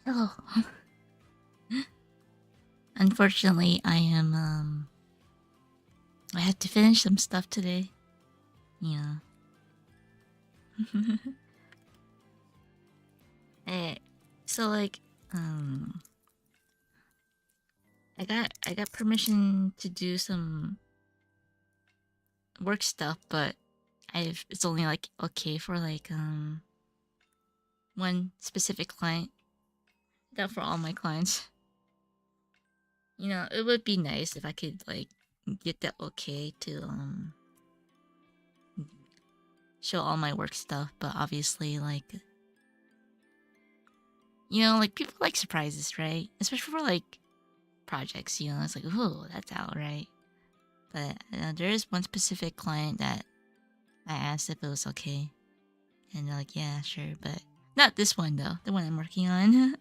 Oh, unfortunately, I had to finish some stuff today. Yeah. Eh, so like, I got permission to do some work stuff, but it's only like okay for like one specific client, not for all my clients. It would be nice if I could like get that okay to show all my work stuff, but obviously like like people like surprises, right? Especially for like projects, it's like, oh, that's out, right? But there is one specific client that I asked if it was okay, and they're like, yeah, sure, but not this one though, the one I'm working on.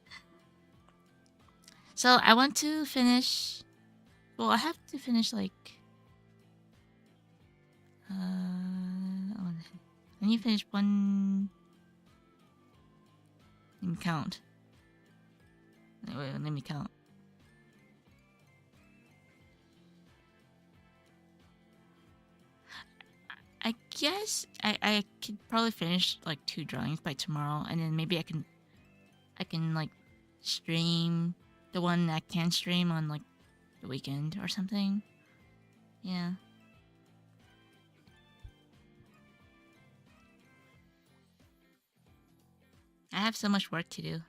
So I want to finish. Well, I have to finish like oh, I need to finish one. Let me count. Wait, let me count. I guess I could probably finish like 2 drawings by tomorrow, and then maybe I can like stream the one that can stream on like the weekend or something. Yeah. I have so much work to do.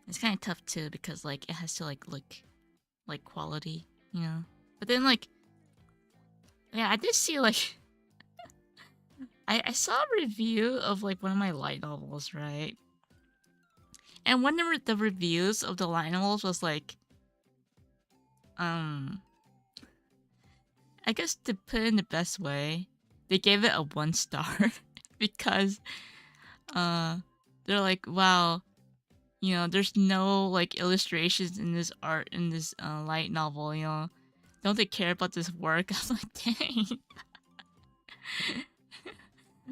It's kind of tough too because like it has to like look like quality. But then like yeah, I did see like I saw a review of like one of my light novels, right? And one of the reviews of the light novels was like um I guess to put it in the best way, they gave it a 1 star because uh they're like, wow, there's no like illustrations in this art in this light novel. Don't they care about this work? I was like, dang.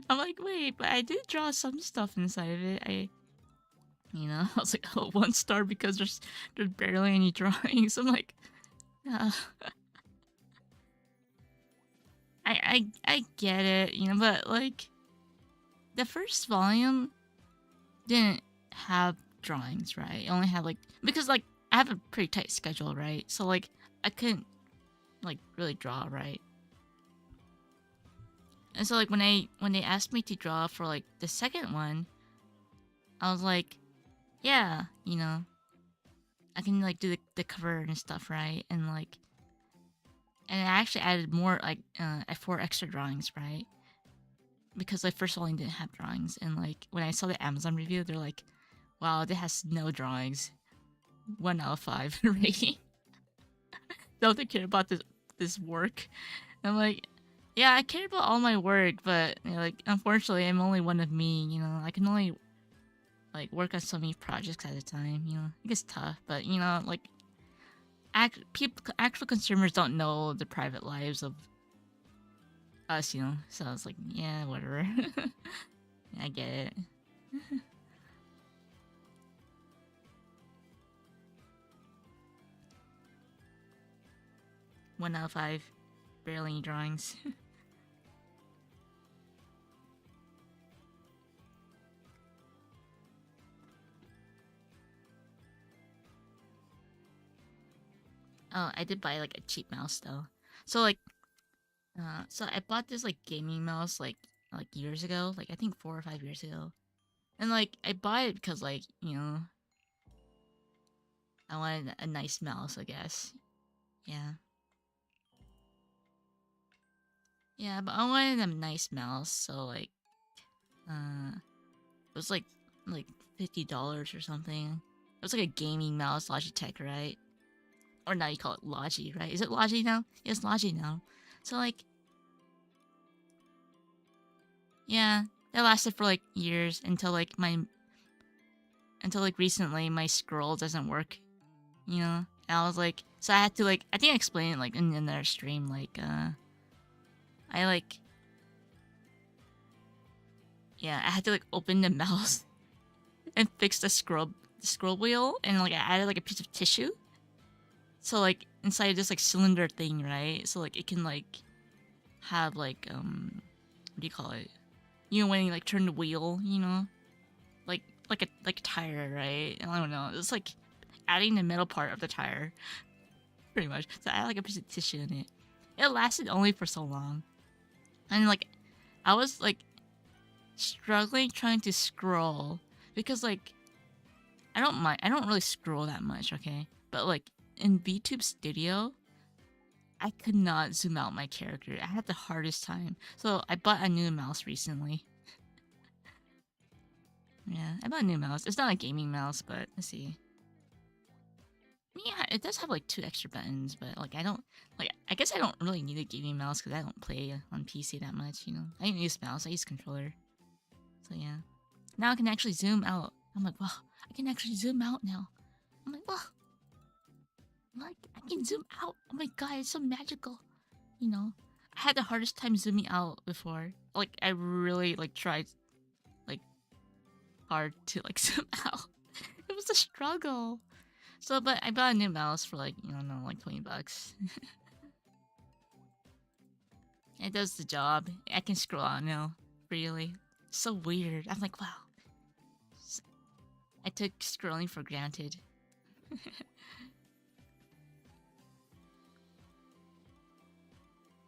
I'm like, wait, but I did draw some stuff inside of it. I was like, oh, 1 star because there's barely any drawings. I'm like, uh, I get it, but like the first volume didn't have drawings, right? It only had like because like I have a pretty tight schedule, right? So like I couldn't like really draw, right? And so like when they asked me to draw for like the second one, I was like, yeah, I can like do the cover and stuff, right? And I actually added more like 4 extra drawings, right? Because like first volume didn't have drawings, and like when I saw the Amazon review, they're like, wow, it has no drawings. 1 out of 5 rating. Don't they care about this work? I'm like, yeah, I care about all my work, but like unfortunately, I'm only one of me. I can only like work on so many projects at a time. It gets tough, but like actual consumers don't know the private lives of us. So I was like, yeah, whatever. I get it. 1 out of 5, barely any drawings. Oh, I did buy like a cheap mouse though. So like, so I bought this like gaming mouse like years ago, like I think 4 or 5 years ago, and like I bought it because like I wanted a nice mouse, I guess. Yeah, yeah, but I wanted a nice mouse, so like, it was like $50 or something. It was like a gaming mouse, Logitech, right? Or now you call it Logi, right? Is it Logi now? Yes, Logi now. So like, yeah, that lasted for like years until like recently my scroll doesn't work. And I was like, so I had to like, I think I explained it like in another stream, like I like yeah, I had to like open the mouse and fix the scroll wheel, and like I added like a piece of tissue. So like inside this like cylinder thing, right? So like it can like have like what do you call it? You know when you like turn the wheel, you know, like like a tire, right? And I don't know. It's like adding the metal part of the tire, pretty much. So I had like a piece of tissue in it. It lasted only for so long, and like I was like struggling trying to scroll because like I don't really scroll that much, okay? But like in VTube Studio, I could not zoom out my character. I had the hardest time. So I bought a new mouse recently. Yeah, I bought a new mouse. It's not a gaming mouse, but let's see. Yeah, it does have like 2 extra buttons, but like I don't like. I guess I don't really need a gaming mouse because I don't play on PC that much. You know, I don't use mouse. I use controller. So yeah, now I can actually zoom out. I'm like, wow, I can actually zoom out now. I'm like, wow, like I can zoom out. Oh my god, it's so magical. You know, I had the hardest time zooming out before. Like I really like tried like hard to like zoom out. It was a struggle. So, but I bought a new mouse for like, you know, like $20. It does the job. I can scroll out now freely. So weird. I'm like, wow. I took scrolling for granted.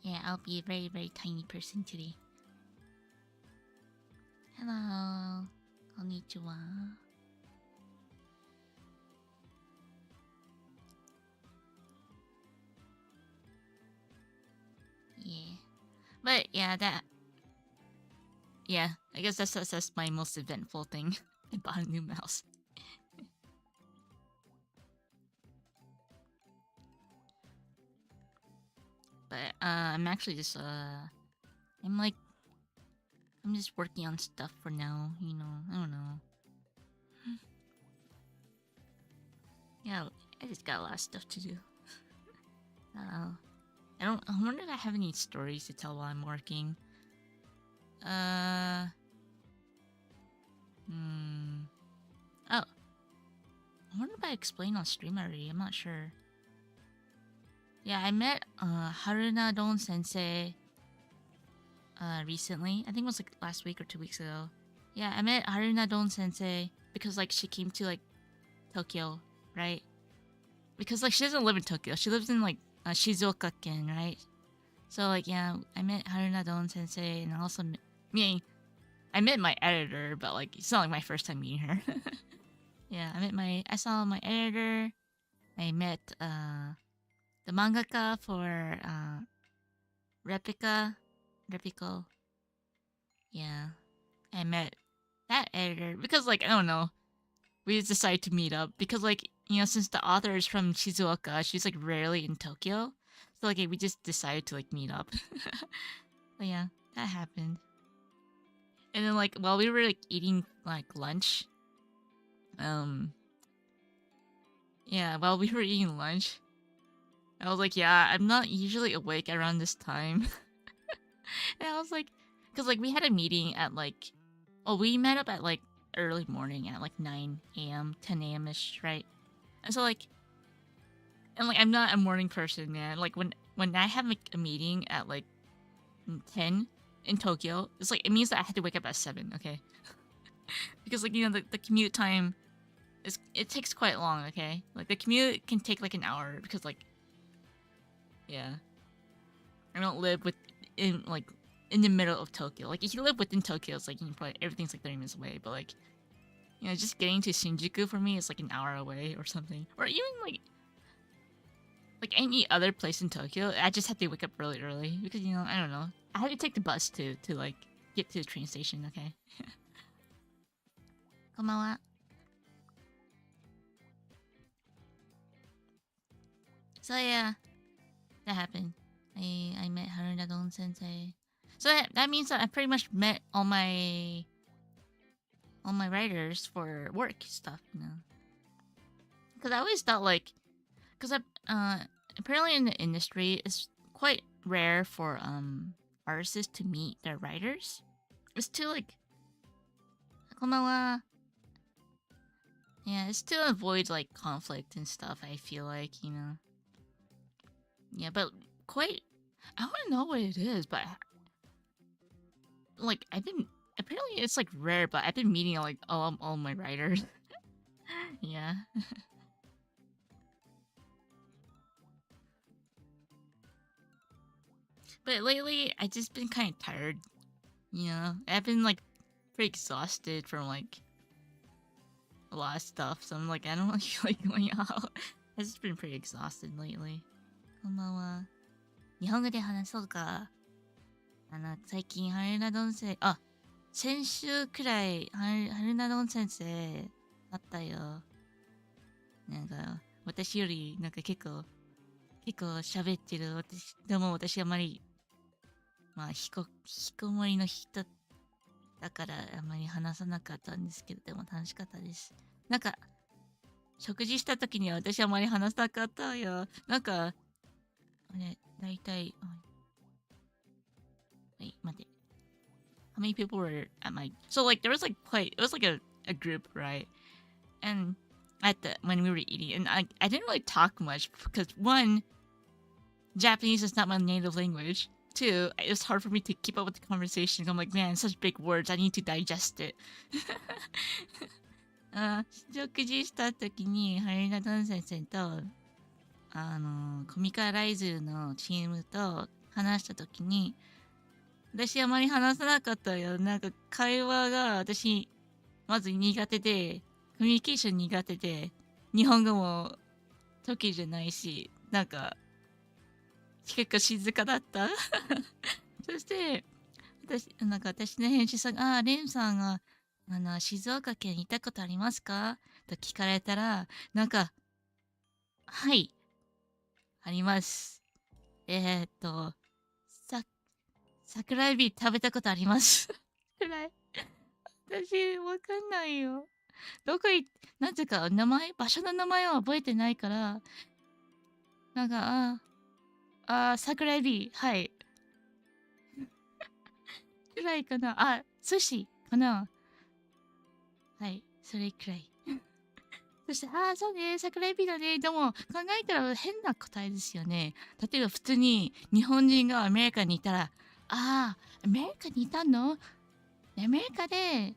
Yeah, I'll be a very, very tiny person today. Hello. Konnichiwa. Yeah. But yeah, yeah, I guess that's my most eventful thing. I bought a new mouse. But I'm actually just I'm like I'm just working on stuff for now, you know. I don't know. Yeah, I just got a lot of stuff to do. Uh, I wonder if I have any stories to tell while I'm working. Uh, Oh, I wonder if I explained on stream already. I'm not sure. Yeah, I met Haruna Don Sensei recently. I think it was like last week or 2 weeks ago. Yeah, I met Haruna Don Sensei because like she came to like Tokyo, right? Because like she doesn't live in Tokyo. She lives in like Shizuoka-ken, right? So like yeah, I met Haruna Don Sensei, and I also I met my editor, but like it's not like my first time meeting her. Yeah, I saw my editor. I met the mangaka for Replica, Replico. Yeah, I met that editor because like I don't know, we just decided to meet up because like you know since the author is from Shizuoka, she's like rarely in Tokyo, so like we just decided to like meet up. But yeah, that happened. And then like while we were like eating like lunch, um, yeah, while we were eating lunch, I was like, yeah, I'm not usually awake around this time. And I was like, because like we had a meeting at like, well, we met up at like early morning at like 9 a.m., 10 a.m. ish, right? And so like, and like I'm not a morning person, man. Like when I have like a meeting at like 10 in Tokyo, it's like it means that I had to wake up at 7, okay? Because like you know the commute time is it takes quite long, okay? Like the commute can take like an hour because like yeah, I don't live in like in the middle of Tokyo. Like if you live within Tokyo, it's like you can probably everything's like 30 minutes away. But like you know, just getting to Shinjuku for me is like an hour away or something. Or even like any other place in Tokyo, I just have to wake up really early because you know I don't know. I have to take the bus to like get to the train station. Okay. Konbanwa. So yeah, that happened. I met Haruna Don Sensei. So that means that I pretty much met all my writers for work stuff, you know. Because I always thought like, because apparently in the industry it's quite rare for artists to meet their writers. It's too like こんばんは。Yeah, it's to avoid like conflict and stuff, I feel like, you know. Yeah, but quite I don't know what it is, but like I've been apparently it's like rare, but I've been meeting like all my writers. Yeah. But lately I just been kind of tired, you know. I've been like pretty exhausted from like a lot of stuff, so I'm like I don't really feel like going out. I've just been pretty exhausted lately. こんばんは。日本語で話そうか。最近、春名どん先生、先週くらい、春名どん先生、あったよ。なんか、私より、なんか結構喋ってる。でも私あまり、まあ、引きこもりの人だから、あまり話さなかったんですけど、でも楽しかったです。なんか、食事した時には私あまり話さなかったよ。なんか、あれ、だいたい、待って。How many people were at my so like there was like quite it was like a group, right? And at the when we were eating and I didn't really talk much because one, Japanese is not my native language. Two, it was hard for me to keep up with the conversation. I'm like, man, such big words. I need to digest it. 食事した時にハリナダン先生とコミカライズのチームと話した時に私あまり話さなかったよ。なんか会話が私まず苦手で、コミュニケーション苦手で、日本語も得意じゃないし、なんか結構静かだった。そして私の編集さんが、レンさんが静岡県に行ったことありますかと聞かれたら、なんか、はい、あります。さ桜エビ食べたことあります。くらい。私、わかんないよ。どこい、なんていうか、場所の名前は覚えてないから、なんか、桜エビ、はい。くらいかな。寿司かな。はい、それくらい。そして、そうね、桜エビだね。でも、考えたら変な答えですよね。例えば、普通に日本人がアメリカにいたら、アメリカにいたのアメリカで、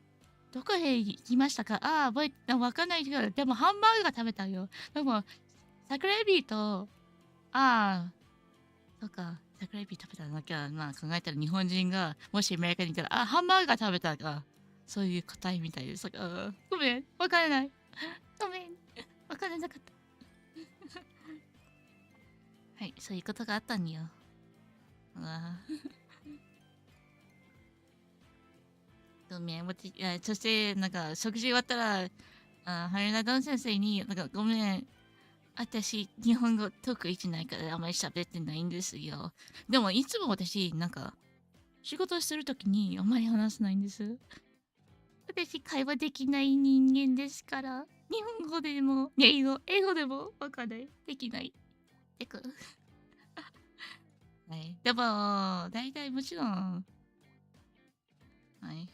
どこへ行きましたかわかんないけど、でもハンバーグが食べたよ。でも、桜エビと、そうか、桜エビ食べたなきゃ、まあ考えたら日本人が、もしアメリカにいたら、ハンバーグが食べたか、そういう答えみたいです。ごめん、わからない。ごめん、わからなかった。はい、そういうことがあったんよ。ごめん、そして、なんか、食事終わったら、羽田ン先生に、なんか、ごめん、私、日本語得意じゃないからあまり喋ってないんですよ。でも、いつも私、なんか、仕事するときにあまり話せないんです。私、会話できない人間ですから、日本語でも、英語でもわかんない。できない。てか。はい。でも、大体もちろん、はい。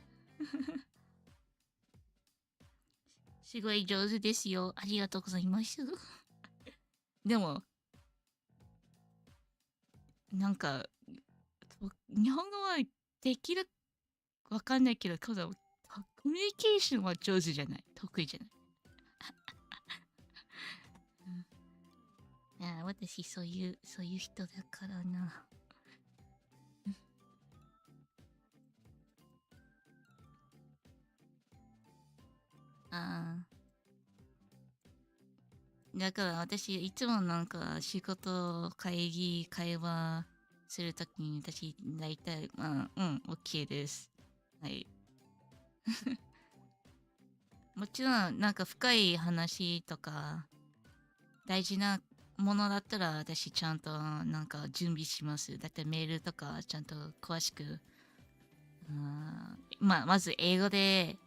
すごい上手ですよ。ありがとうございます。でも、なんか、日本語はできる、わかんないけど、コミュニケーションは上手じゃない。得意じゃない。私、そういう人だからな。だから私、いつもなんか仕事、会話するときに私、大体、OK です。はい。もちろん、なんか深い話とか、大事なものだったら私ちゃんとなんか準備します。だってメールとかちゃんと詳しく、まず英語で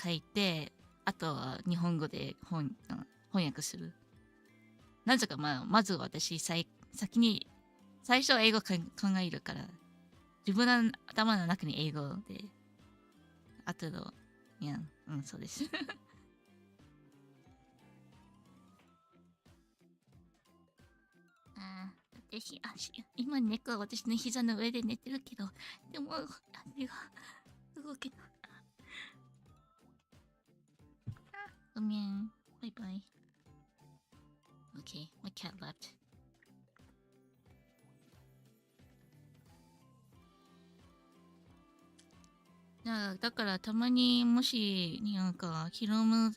書いて、あとは日本語で翻訳する。なぜかまず私先に、最初は英語考えるから、自分の頭の中に英語で、あとの Yeah. うん、そうです。あ今猫は私の膝の上で寝てるけど、でも、足が動けない。ごめん。バイバイ。Okay, my cat left. だからたまにもし、なんか、ヒロム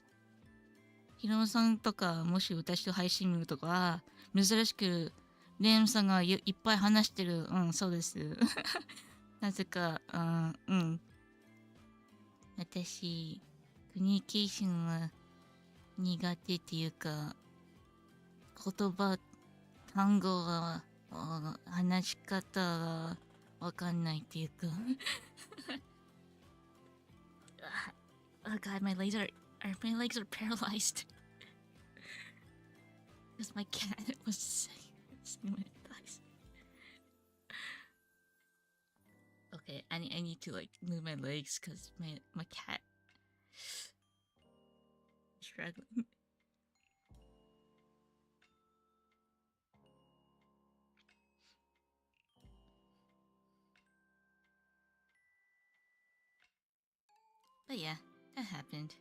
さんとか、もし私と配信見るとか、珍しく、レンさんがいっぱい話してる。うん、そうです。なぜか、うん。私、コミュニケーションは苦手っていうか、言葉、単語が、話し方がわかんないっていうか。Oh god, my legs are paralyzed. Because my cat was saying my thighs. Okay, I need to like move my legs because my cat is struggling. But yeah, that happened.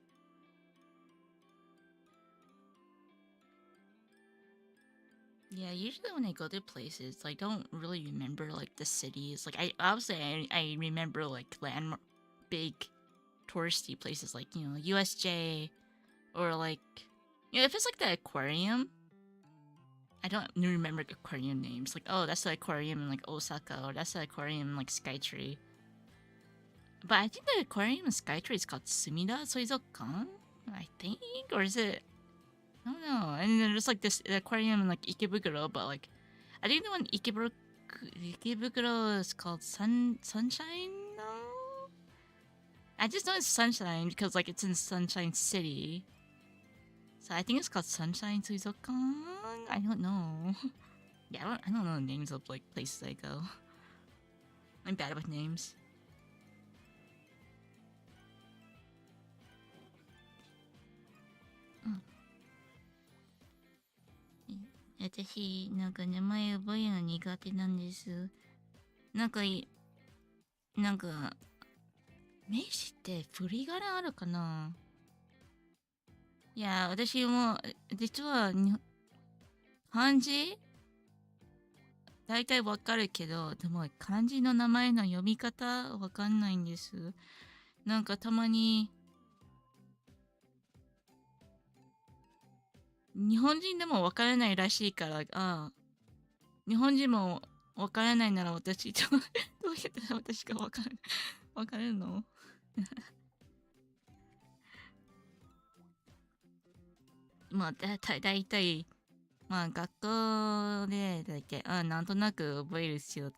Yeah, usually when I go to places, I don't really remember like the cities. Like I obviously I remember like landmark big touristy places like, you know, USJ or like, you know, if it's like the aquarium, I don't remember the aquarium names. Like, oh, that's the aquarium in like Osaka, or that's the aquarium in like Skytree. But I think the aquarium in Skytree is called Sumida Soizokan, I think, or is it? I don't know. And then there's like this aquarium in like Ikebukuro, but like I think the one Ikebukuro is called Sunshine. No, I just know it's Sunshine because like it's in Sunshine City. So I think it's called Sunshine Suizokan. I don't know. Yeah, I don't know the names of like places I go. I'm bad with names. 私、なんか名前覚えるの苦手なんです。なんかなんか、名詞って振り仮名あるかな。いや、私も、実は漢字大体わかるけど、でも漢字の名前の読み方わかんないんです。なんかたまに、日本人でもわからないらしいから、日本人もわからないなら私、どうやったら私がわかるの。まあ、だいたい、まあ、学校で、だいたい、なんとなく覚える必要、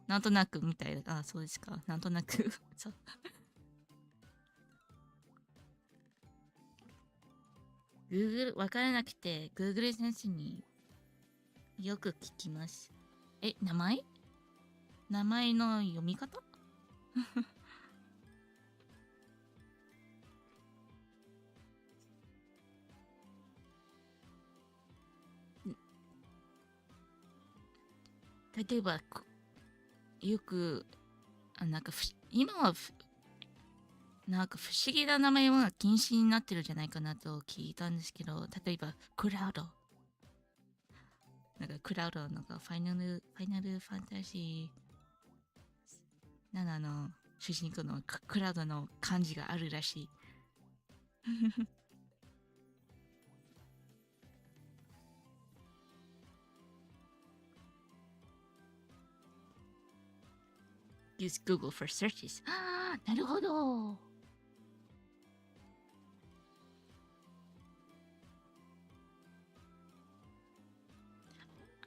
なんとなくみたいな、そうですか、なんとなく、そう。Google、わからなくて、Google 先生によく聞きます。名前の読み方。例えば、よく、なんか今はなんか不思議な名前は禁止になってるんじゃないかなと聞いたんですけど、例えば、クラウド。なんかクラウドなんかファイナルファンタジー7の主人公のクラウドの漢字があるらしい。Use Google for searches. なるほど。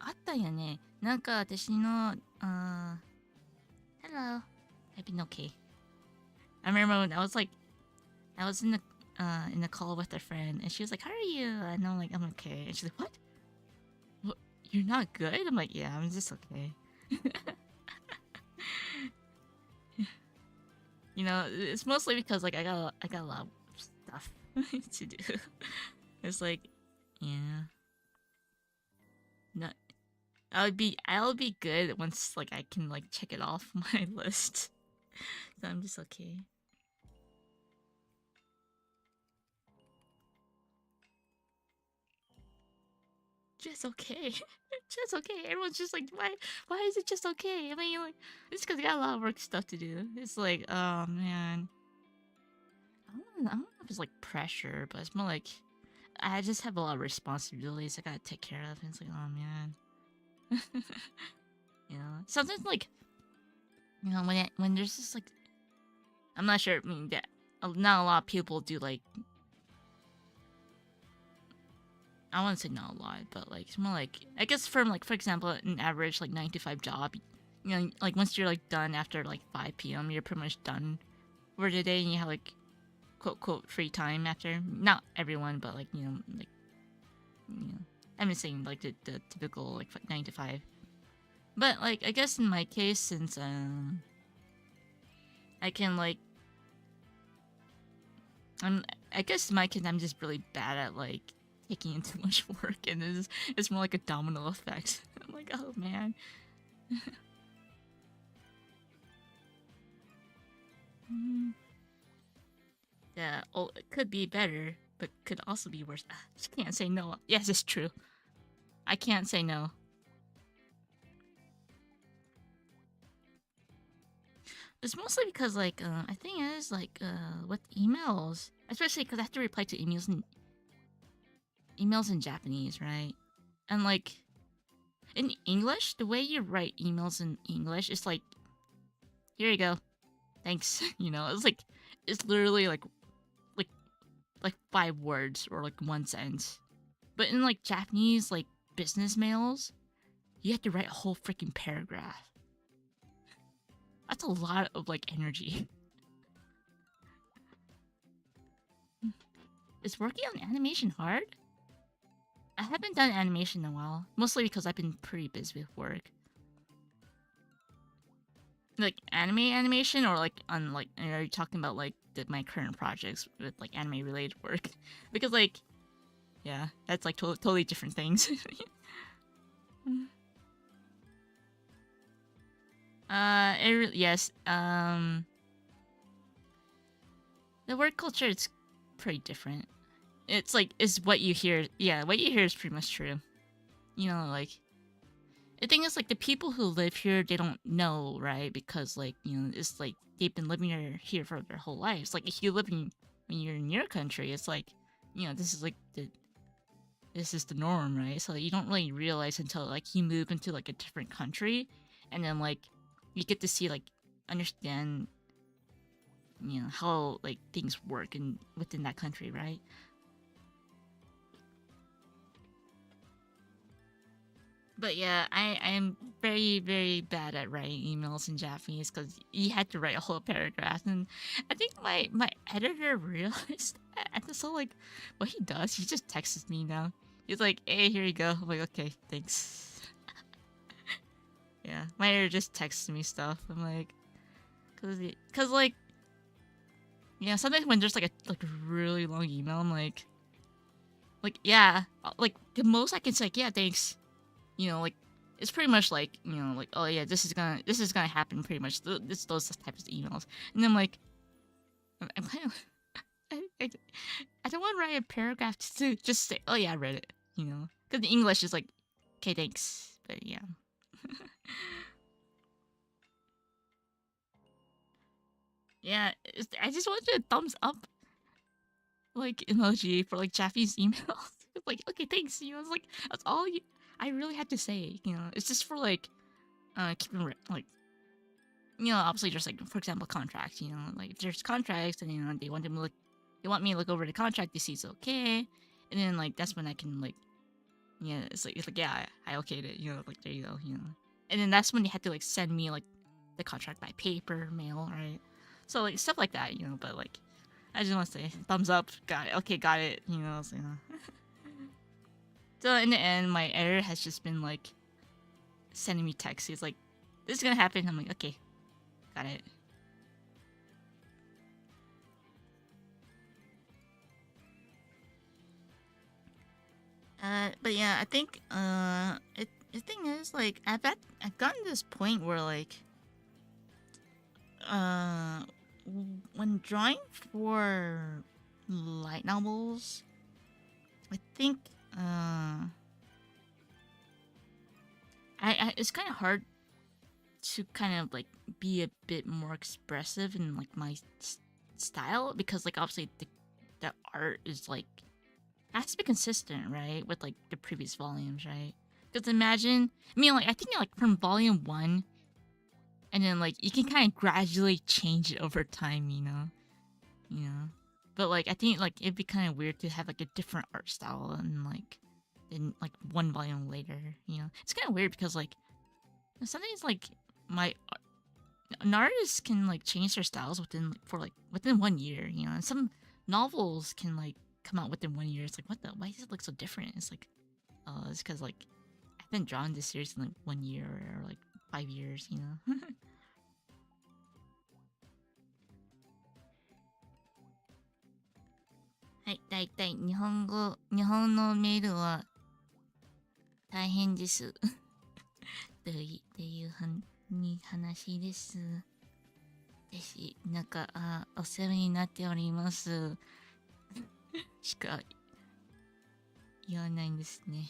あったよね。なんか私の、Hello. I've been okay. I remember when I was in a call with a friend, and she was like, "How are you?" And I'm like, "I'm okay." And she's like, "What? What? You're not good?" I'm like, "Yeah, I'm just okay." You know, it's mostly because like I got a lot of stuff to do. It's like, yeah, not. I'll be good once like I can like check it off my list. So I'm just okay. Just okay. Just okay. Everyone's just like, why is it just okay? I mean, like, it's because I got a lot of work stuff to do. It's like, oh man. I don't know if it's like pressure, but it's more like I just have a lot of responsibilities I gotta take care of. And it's like, oh man. You know, sometimes like, you know, when there's just like, I'm not sure. I mean, that not a lot of people do like. I wouldn't say not a lot, but like it's more like I guess from like for example an average like 9 to 5 job, you know, like once you're like done after like 5 p.m., you're pretty much done for the day, and you have like quote free time after. Not everyone, but like you know, I'm just saying like the typical like 9 to 5. But like I guess in my case, since I can like I guess in my case I'm just really bad at like taking in too much work, and it's more like a domino effect. I'm like, oh man. Yeah, oh, it could be better, but could also be worse. I just can't say no. Yes, it's true. I can't say no. It's mostly because like I think it is like with emails, especially because I have to reply to emails in Japanese, right? And like in English, the way you write emails in English is like, here you go, thanks. You know, it's literally like like 5 words or like one sentence. But in like Japanese like business mails, you have to write a whole freaking paragraph. That's a lot of like energy. Is working on animation hard? I haven't done animation in a while, mostly because I've been pretty busy with work. Like anime animation, or like on like are you talking about like my current projects with like anime related work? Because like yeah, that's like totally different things. Yes. The work culture is pretty different. It's like is what you hear. Yeah, what you hear is pretty much true. You know, like the thing is like the people who live here, they don't know, right? Because like you know, it's like they've been living here for their whole lives. Like if you live in when you're in your country, it's like you know this is like this is the norm, right? So you don't really realize until like you move into like a different country, and then like you get to see like understand you know how like things work in within that country, right? But yeah, I am very bad at writing emails in Japanese because you had to write a whole paragraph, and I think my editor realized that. And so like, what he does, he just texts me now. He's like, "Hey, here you go." I'm like, "Okay, thanks." Yeah, my editor just texts me stuff. I'm like, cause like, yeah, sometimes when there's like a really long email, I'm like yeah, like the most I can say, like, yeah, thanks. You know, like it's pretty much like you know, like oh yeah, this is gonna happen pretty much. Those types of emails, and I'm like, I'm kind of, I, I don't want to write a paragraph to just say, oh yeah, I read it, you know, because the English is like, okay, thanks, but yeah. Yeah, I just wanted a thumbs up like emoji for like Japanese emails. It's like okay, thanks, you know, it's like that's all I really had to say, you know. It's just for like keeping like you know, obviously just like for example contracts, you know, like if there's contracts and you know they want me to look over the contract to see it's okay, and then like that's when I can like yeah, it's like yeah, I okayed it, you know, like there you go, you know, and then that's when they had to like send me like the contract by paper, mail, right? So like stuff like that, you know, but like I just want to say thumbs up, got it, okay, got it, you know, so, you know. So in the end, my editor has just been like sending me texts. He's like, "This is gonna happen." I'm like, "Okay, got it." But yeah, I think the thing is like I've gotten to this point where like uh when drawing for light novels, I think uh I it's kind of hard to kind of like be a bit more expressive in like my style because like obviously the art is like has to be consistent, right, with like the previous volumes, right? Because imagine, I mean, like I think like from volume one, and then like you can kind of gradually change it over time, you know. But like I think like it'd be kind of weird to have like a different art style and like in like one volume later, you know. It's kind of weird because like sometimes like my an artist can like change their styles within 1 year, you know. And some novels can like come out within 1 year. It's like what the why does it look so different? It's like it's because like I've been drawing this series in like 1 year or like 5 years, you know. はい、だいたい日本のメールは大変です。という話です。なんか、お世話になっております。しか言わないんですね。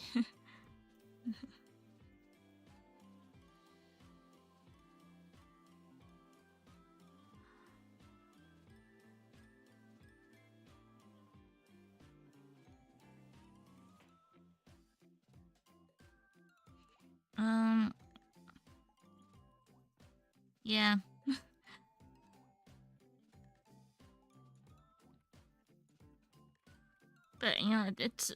Yeah. But you know, it's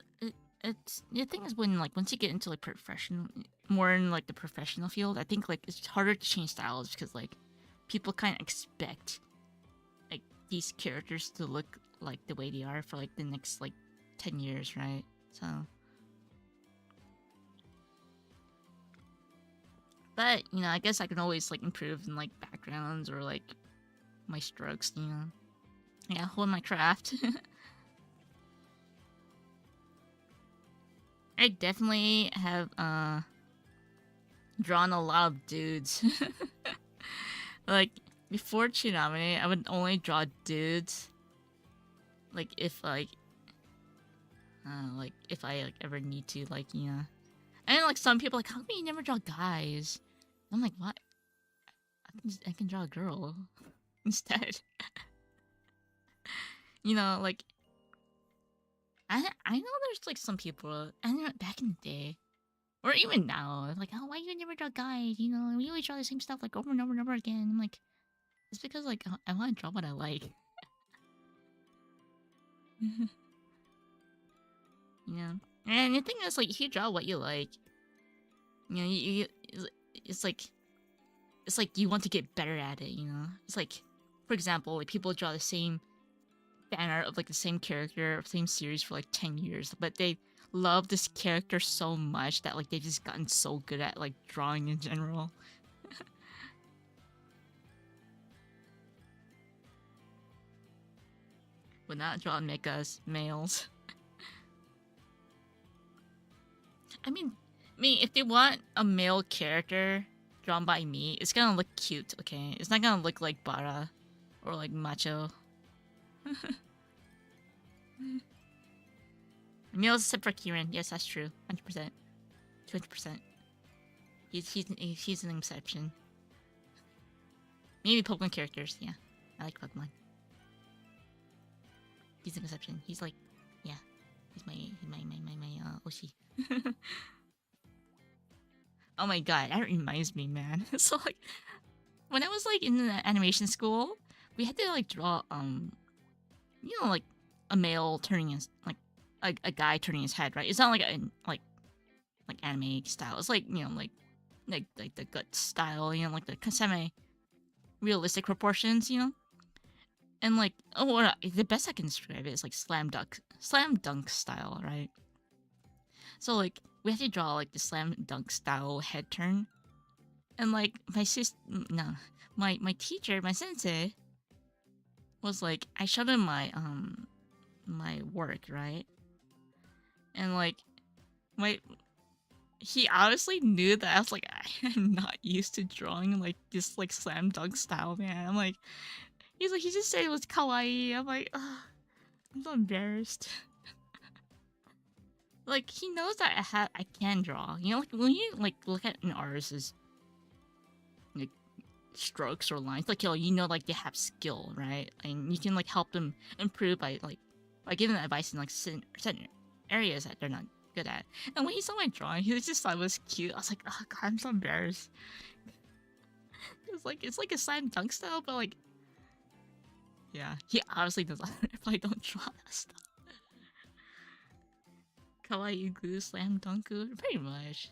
the thing is when like once you get into like professional, more in like the professional field, I think like it's harder to change styles because like people kind of expect like these characters to look like the way they are for like the next like 10 years, right? So, but you know, I guess I can always like improve in like backgrounds or like my strokes, you know. Yeah, hold my craft. I definitely have drawn a lot of dudes. Like before Tsunami, I would only draw dudes. Like if I like ever need to, like, you know. And like some people are like, how come you never draw guys? I'm like, what? I can draw a girl instead. You know, like I know there's like some people, and back in the day, or even now, like, oh, why you never draw guys? You know, we always draw the same stuff like over and over and over again. I'm like, it's because like I want to draw what I like. You know, and the thing is, like, if you draw what you like, you know, it's like you want to get better at it. You know, it's like, for example, like people draw the same fan art of like the same character, same series for like 10 years, but they love this character so much that like they've just gotten so good at like drawing in general. Would not draw mechas males. I mean, if they want a male character drawn by me, it's gonna look cute, okay? It's not gonna look like Bara or like macho. Males except for Kieran. Yes, that's true. 100%. 200%. He's an exception. Maybe Pokemon characters, yeah. I like Pokemon. He's an exception. He's like, yeah. He's my Oshi. Oh my god, that reminds me, man. So like, when I was like in the animation school, we had to like draw you know, like a male turning his like a guy turning his head, right? It's not like a like anime style. It's like, you know, like the gut style, you know, like the semi realistic proportions, you know. And like, the best I can describe it is like slam dunk style, right? So like we had to draw like the slam dunk style head turn, and like my teacher, my sensei, was like, I showed him my my work, right? And like my he obviously knew that I was like I'm not used to drawing like this like slam dunk style, man. I'm like he just said it was kawaii. I'm like, ugh, I'm so embarrassed. Like he knows that I can draw. You know, like when you like look at an artist's like strokes or lines, like you know like they have skill, right? And you can like help them improve by giving them advice in like certain areas that they're not good at. And when he saw my drawing, he just thought it was cute. I was like, oh god, I'm so embarrassed. It's like a slam dunk style, but like yeah, he obviously does not if I don't draw that stuff. Kawaii glue slam dunku, pretty much.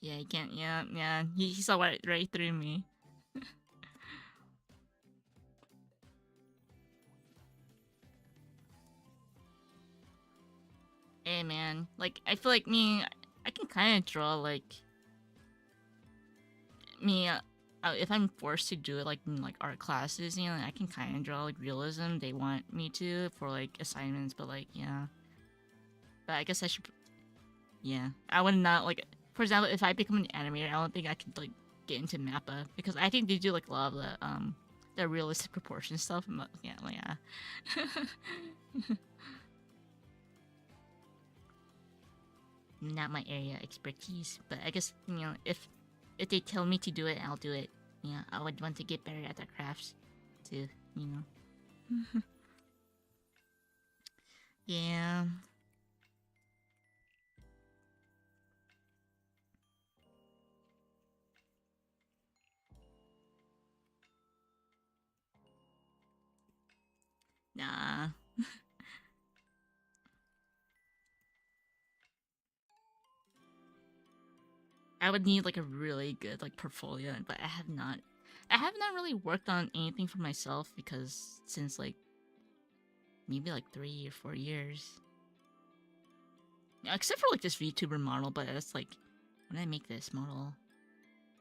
Yeah, he can't. Yeah, yeah. He saw right through me. Hey, man. Like, I feel like I can kind of draw like me. If I'm forced to do it, like in like art classes, you know, I can kind of draw like realism. They want me to for like assignments, but like, yeah. But I guess I should. Yeah, I would not like. For example, if I become an animator, I don't think I could like get into Mappa because I think they do like a lot of the realistic proportion stuff. Yeah, like, yeah. Not my area of expertise, but I guess you know if they tell me to do it, I'll do it. Yeah, I would want to get better at that crafts, too. You know. Yeah. Nah. I would need like a really good like portfolio, but I have not. I have not really worked on anything for myself because since like maybe like 3 or 4 years. Yeah, except for like this VTuber model, but that's like when did I make this model?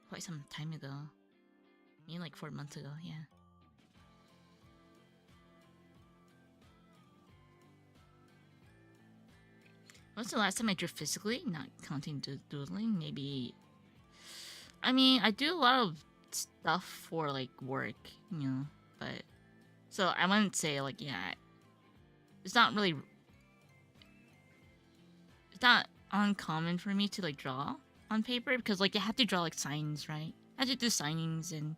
Quite some time ago. Maybe like 4 months ago, yeah. When's the last time I drew physically? Not counting doodling, maybe. I mean, I do a lot of stuff for like work, you know, but so I wouldn't say like yeah, it's not really it's not uncommon for me to like draw on paper because like you have to draw like signs, right? I have to do signings and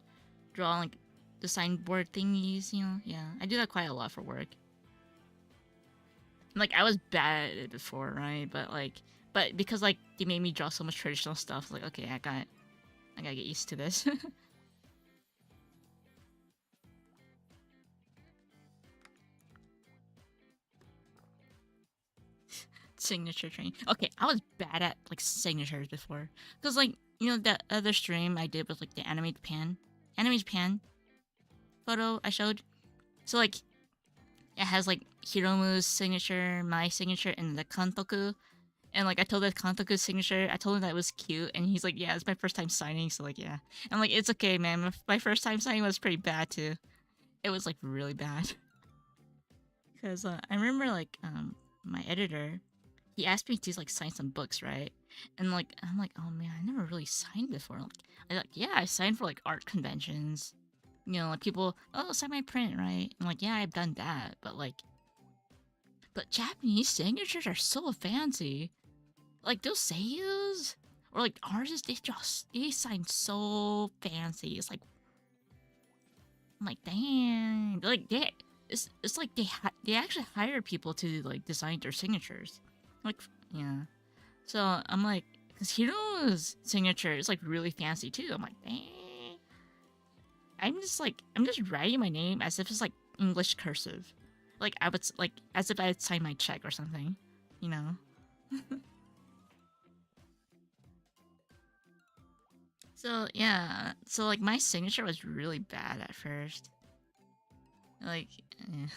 draw like the signboard thingies, you know. Yeah, I do that quite a lot for work. Like I was bad at it before, right? But because like they made me draw so much traditional stuff, like okay, I gotta get used to this. Signature training. Okay, I was bad at like signatures before, cause like you know that other stream I did with like the anime Japan photo I showed. So like it has like Hiromu's signature, my signature, and the Kantoku. And like I told the Kantoku's signature, I told him that it was cute, and he's like, "Yeah, it's my first time signing." So like, yeah, I'm like, "It's okay, man. My first time signing was pretty bad too. It was like really bad." Because I remember like my editor, he asked me to like sign some books, right? And like I'm like, oh man, I never really signed before. Like yeah, I signed for like art conventions. You know, like people, oh, sign my print, right? I'm like, yeah, I've done that, but Japanese signatures are so fancy. Like those seiyus or like artists, they sign so fancy. It's like I'm like, dang, like it's like they actually hire people to like design their signatures. Like yeah. So I'm like, because Hiro's signature is like really fancy too. I'm like, dang. I'm just writing my name as if it's like English cursive, like I would like as if I had signed my check or something, you know. So yeah, so like my signature was really bad at first. Like, eh.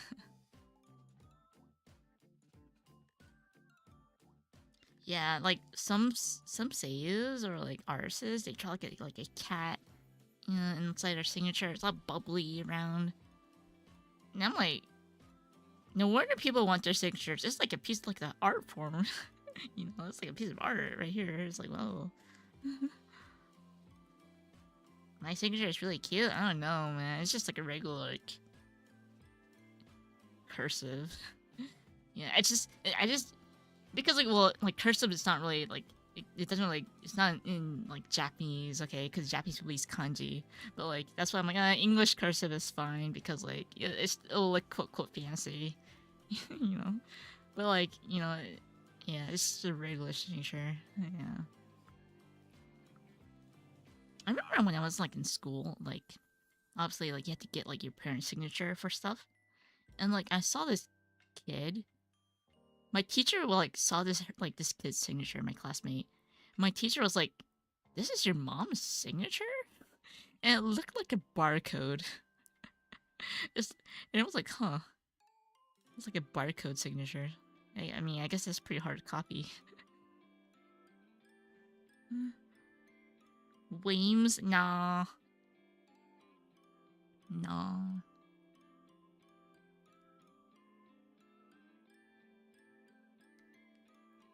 Yeah, like some seiyus or like artists, they try to get like a cat, you know, inside their signature. It's all bubbly around, and I'm like, No wonder people want their signatures. It's like a piece, like the art form. You know, it's like a piece of art right here. It's like, whoa. My signature is really cute. I don't know, man. It's just like a regular, like, cursive. Yeah, I just, because, like, well, like, cursive is not really, like, it doesn't really, it's not in, like, Japanese, okay? Because Japanese people use kanji. But, like, that's why I'm like, English cursive is fine because, like, it's still, like, quote, fancy. You know? But, like, you know, yeah, it's just a regular signature. Yeah. I remember when I was, like, in school, like, obviously, like, you had to get, like, your parents' signature for stuff. And, like, I saw this kid. My teacher, well, like, saw this, like, this kid's signature, my classmate. My teacher was like, "This is your mom's signature?" And it looked like a barcode. It's, and it was like, huh. It's like a barcode signature. I mean, I guess that's pretty hard to copy. Weems? Nah. No.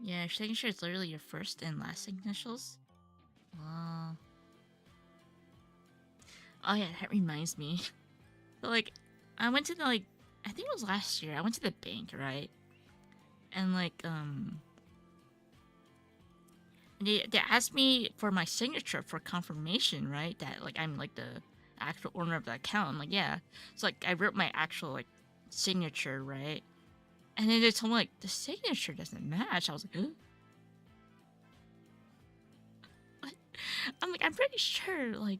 Yeah, your signature is literally your first and last initials. Oh. Oh yeah, that reminds me. So, like, I went to the, like, I think it was last year. I went to the bank, right? And, like, they asked me for my signature for confirmation, right? That, like, I'm, like, the actual owner of the account. I'm like, yeah. So, like, I wrote my actual, like, signature, right? And then they told me, like, the signature doesn't match. I was like, huh? What? I'm like, I'm pretty sure, like,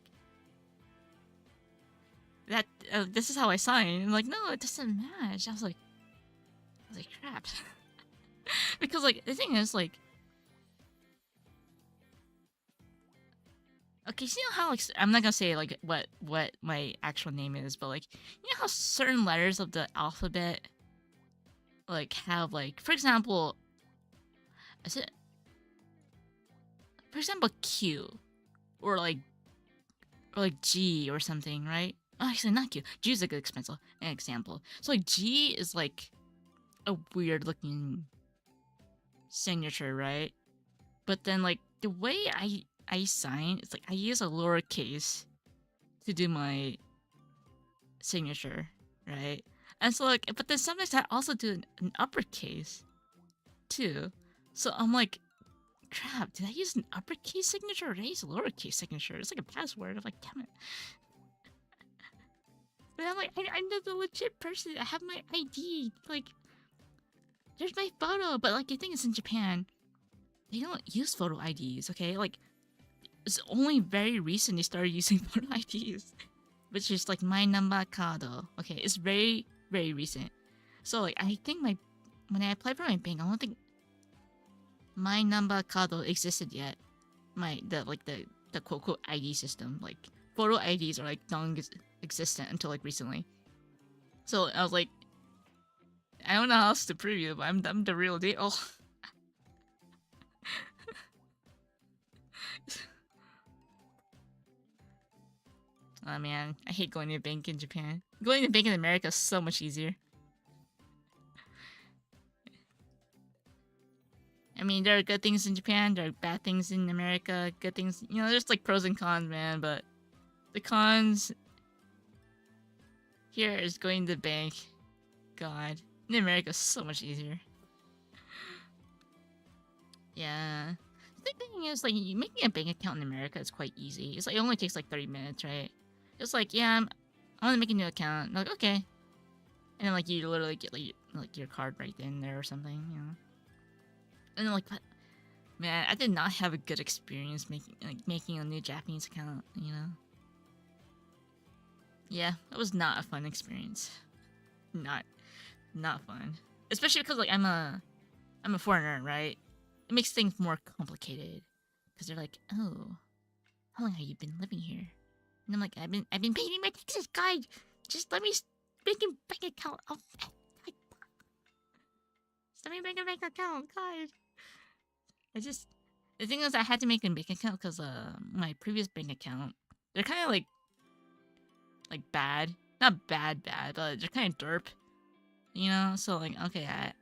that this is how I sign. And like, no, it doesn't match. I was like, crap. Because, like, the thing is, like, okay, so you know how, like, I'm not gonna say, like, what my actual name is, but, like, you know how certain letters of the alphabet, like, have, like, for example, is it, for example, Q, or like G or something, right? Oh, actually, not Q. G is a good example. So, like, G is like a weird looking signature, right? But then, like, the way I sign, it's like I use a lowercase to do my signature, right? And so, like, but then sometimes I also do an uppercase too. So I'm like, crap, did I use an uppercase signature or did I use a lowercase signature? It's like a password. I'm like, damn it. But I'm like, I'm the legit person. I have my ID. Like, there's my photo. But, like, the thing is, in Japan, they don't use photo IDs, okay? Like, it's only very recent they started using photo IDs, which is like my number card. Okay, it's very, very recent. So, like, I think when I applied for my bank, I don't think my number card existed yet. The quote quote ID system, like, photo IDs are like non-existent until, like, recently. So I was like, I don't know how else to prove you, but I'm the real deal. Oh man, I hate going to a bank in Japan. Going to a bank in America is so much easier. I mean, there are good things in Japan, there are bad things in America, good things, you know, there's like pros and cons, man, but the cons here is going to the bank. God. In America is so much easier. Yeah. The thing is, like, you making a bank account in America is quite easy. It's like, it only takes like 30 minutes, right? It's like, yeah, I want to make a new account. I'm like, okay. And then, like, you literally get, like your card right in there or something, you know? And then, like, but, man, I did not have a good experience making a new Japanese account, you know? Yeah, it was not a fun experience. Not fun. Especially because, like, I'm a foreigner, right? It makes things more complicated. Because they're like, oh, how long have you been living here? And I'm like, I've been paying my taxes, guys. Just let me make a bank account. Just let me make a bank account, guys. The thing is, I had to make a bank account because my previous bank account, they're kind of like bad, not bad, but they're kind of derp. you know. So like, okay, I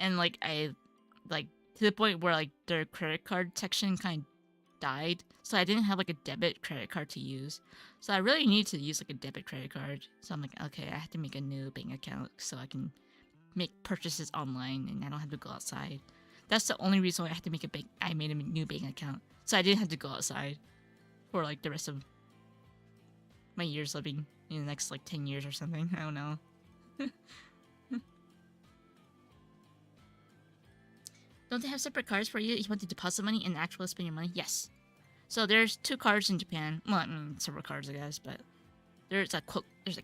like to the point where like their credit card section kind of died, so I didn't have like a debit credit card to use. So I really need to use like a debit credit card. So I'm like, okay, I have to make a new bank account so I can make purchases online and I don't have to go outside. That's the only reason why I made a new bank account. So I didn't have to go outside for like the rest of my years living in the next like 10 years or something. I don't know. Don't they have separate cards for you if you want to deposit money and actually spend your money? Yes. So there's two cards in Japan. Well, I mean several cards, I guess, but there's a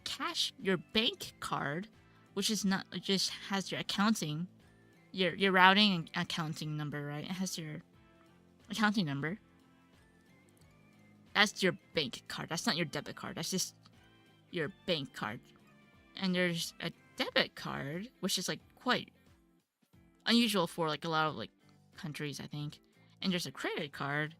cash your bank card, which is not it just has your accounting, your routing and accounting number, right? It has your accounting number. That's your bank card. That's not your debit card. That's just your bank card. And there's a debit card, which is like quite unusual for like a lot of like countries, I think. And there's a credit card,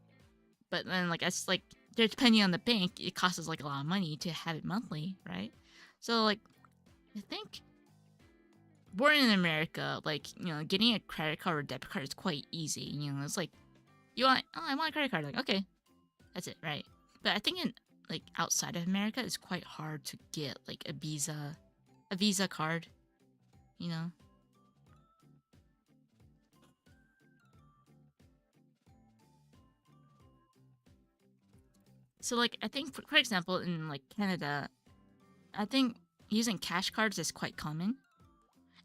but then like it's like depending on the bank, it costs us like a lot of money to have it monthly, right? So like I think born in America, like getting a credit card or debit card is quite easy. It's like I want a credit card, like okay, that's it, right? But I think in like outside of America, it's quite hard to get like a Visa card, you know. So like I think for example in like Canada, I think using cash cards is quite common.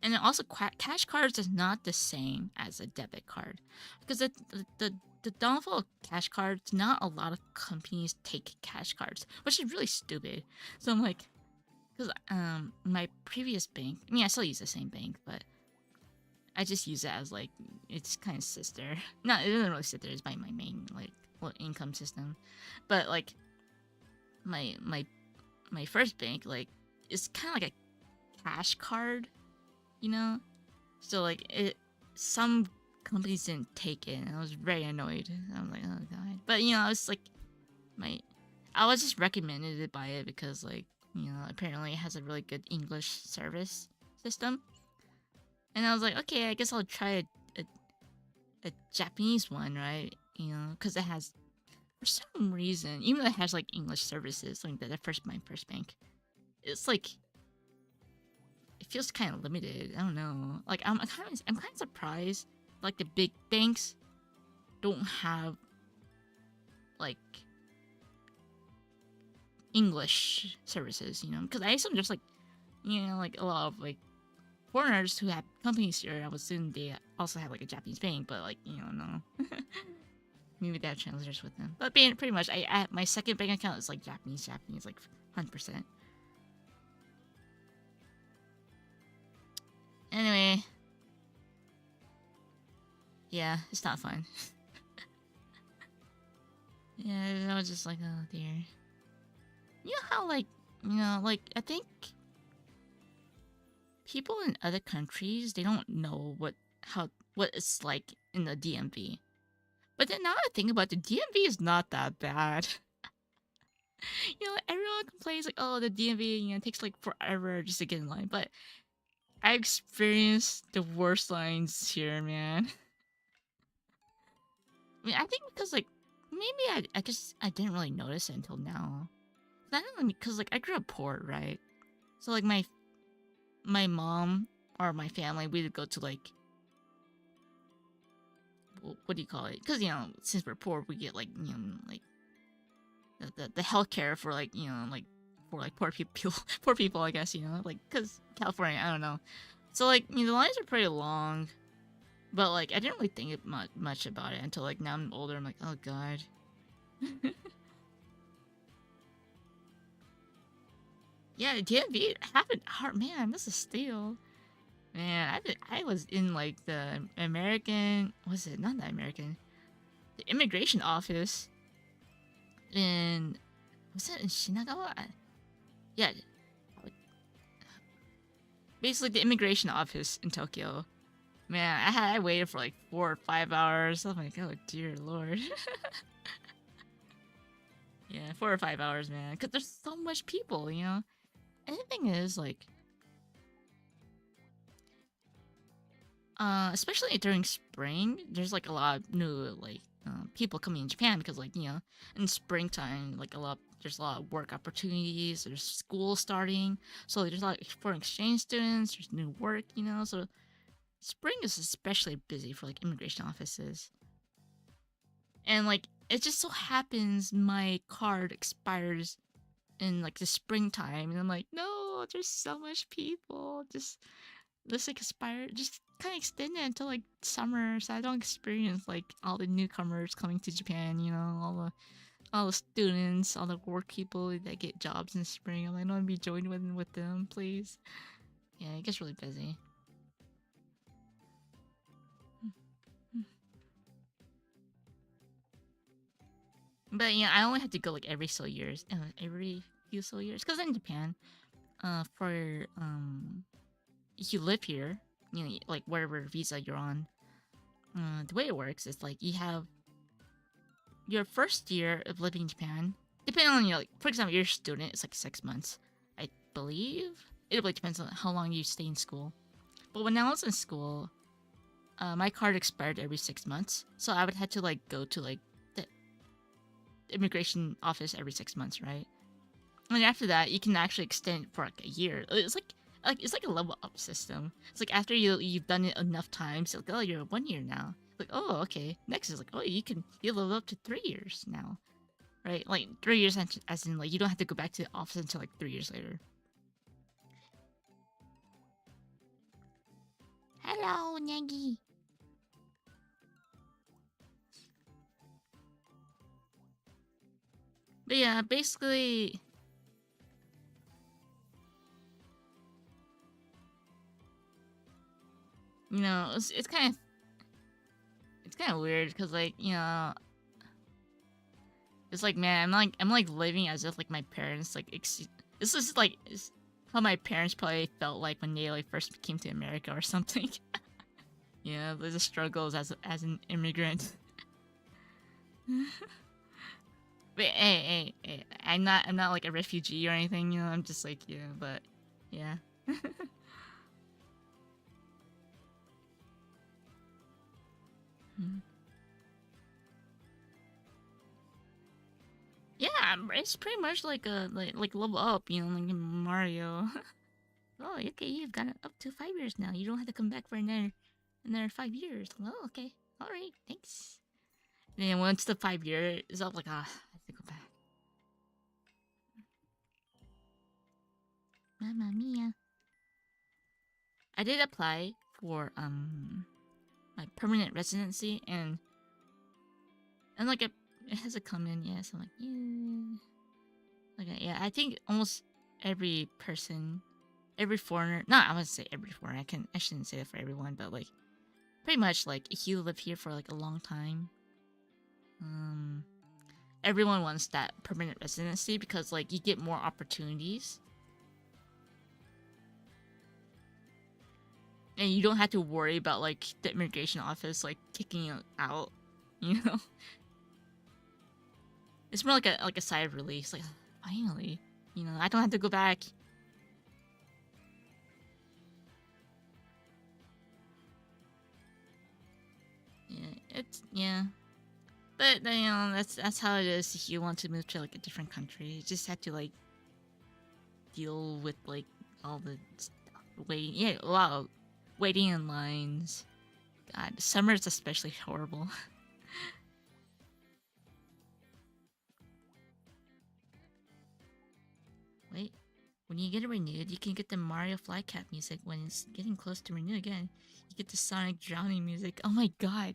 And then also cash cards is not the same as a debit card because the downfall of cash cards, not a lot of companies take cash cards, which is really stupid. So I'm like, because my previous bank, I mean I still use the same bank, but I just use it as like it's kind of sister. No, it doesn't really sit there. It's my main like income system, but like my first bank like it's kind of like a cash card, you know. So like some companies didn't take it, and I was very annoyed. I was like, oh god. But I was like, I was just recommended to buy it because like apparently it has a really good English service system, and I was like, okay, I guess I'll try a Japanese one, right? Because it has for some reason, even though it has like English services, like my first bank, it's like it feels kind of limited. I don't know. Like I'm kind of surprised. Like the big banks don't have like English services, because I assume there's like like a lot of like foreigners who have companies here. I would assume they also have like a Japanese bank, but like no. Maybe they have translators with them. But pretty much, I my second bank account is like Japanese, like 100%. Anyway, yeah, it's not fun. Yeah, I was just like, oh dear. You know how like like I think people in other countries they don't know what it's like in the DMV. But then now I think about it, the DMV is not that bad. Everyone complains like, oh, the DMV, takes like forever just to get in line. But I experienced the worst lines here, man. I mean, I think because like maybe I guess I didn't really notice it until now. I don't know because like I grew up poor, right? So like my mom or my family, we would go to like what do you call it? Because since we're poor, we get like like the healthcare for like like for like poor people, poor people, I guess like because California, I don't know. So like the lines are pretty long, but like I didn't really think much about it until like now I'm older. I'm like, oh god. Yeah, the DMV happened hard, man. This is steel. Man, I was in like the American, was it not the American, the immigration office in, was that in Shinagawa? Yeah, basically the immigration office in Tokyo. Man, I waited for like 4 or 5 hours. I'm like, oh dear lord. Yeah, 4 or 5 hours, man, because there's so much people. And the thing is, like, especially during spring, there's like a lot of new like people coming in Japan because like in springtime like there's a lot of work opportunities. There's school starting, so there's a lot of foreign exchange students. There's new work, so spring is especially busy for like immigration offices. And like it just so happens my card expires in like the springtime, and I'm like, no, there's so much people. Just let's like expire, just kind of extend it until like summer, so I don't experience like all the newcomers coming to Japan. All the students, all the work people that get jobs in spring. I'm like, I don't want to be joined with them, please. Yeah, it gets really busy. But yeah, I only have to go like every few so years, because in Japan, for if you live here, like wherever visa you're on, the way it works is like you have your first year of living in Japan, depending on like, for example, you're a student, it's like 6 months, I believe. It really depends on how long you stay in school. But when I was in school, my card expired every 6 months, so I would have to like go to like the immigration office every 6 months, right? And after that, you can actually extend for like a year. It's like a level up system. It's like after you've done it enough times, like, oh, you're 1 year now. Like, oh, okay. Next is like, oh, you level up to 3 years now, right? Like 3 years as in like you don't have to go back to the office until like 3 years later. Hello, Nagi. But yeah, basically, it's kind of weird because like it's like, man, I'm like living as if like my parents like this is like how my parents probably felt like when they like first came to America or something. Yeah, there's the struggles as an immigrant. But hey, I'm not like a refugee or anything, I'm just like, yeah, but yeah. Yeah, it's pretty much like a like level up, like in Mario. Oh, okay, you've got it up to 5 years now. You don't have to come back for another 5 years. Well, okay, all right, thanks. And then once the 5 year is up, like, I have to go back. Mamma mia! I did apply for my permanent residency, and like it hasn't come in yet. So I'm like, yeah. Okay, yeah, I think almost every person, every foreigner. Not I wouldn't say every foreigner. I shouldn't say that for everyone, but like pretty much like if you live here for like a long time, everyone wants that permanent residency because like you get more opportunities. And you don't have to worry about like the immigration office like kicking you out, you know? It's more like a sigh of release, like finally, I don't have to go back. Yeah. But that's how it is if you want to move to like a different country. You just have to like deal with like all the waiting. Yeah, a lot of waiting in lines. God, summer is especially horrible. Wait, when you get it renewed, you can get the Mario Flycat music when it's getting close to renew again. You get the Sonic drowning music. Oh my god.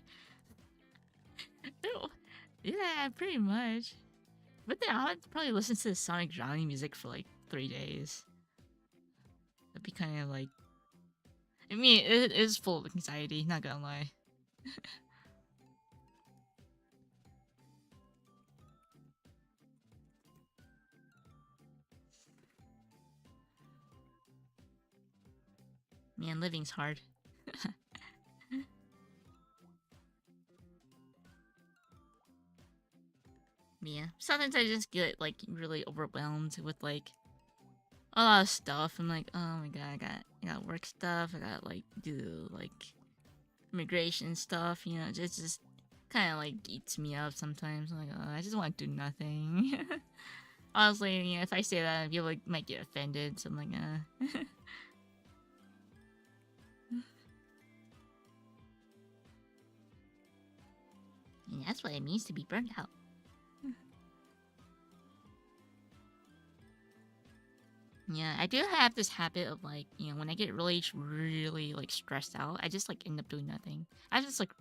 Yeah, pretty much. But then I would probably listen to the Sonic drowning music for like 3 days. That'd be kind of like. I mean, it is full of anxiety, not gonna lie. Man, living's hard. Yeah. Sometimes I just get like really overwhelmed with like a lot of stuff. I'm like, oh my god, I got work stuff. I got like do like immigration stuff, you know, just kind of like eats me up sometimes. I'm like, oh, I just want to do nothing. Honestly, you know, if I say that, people like, might get offended. So I'm like, and that's what it means to be burned out. Yeah, I do have this habit of like, you know, when I get really like stressed out, I just like end up doing nothing. I just like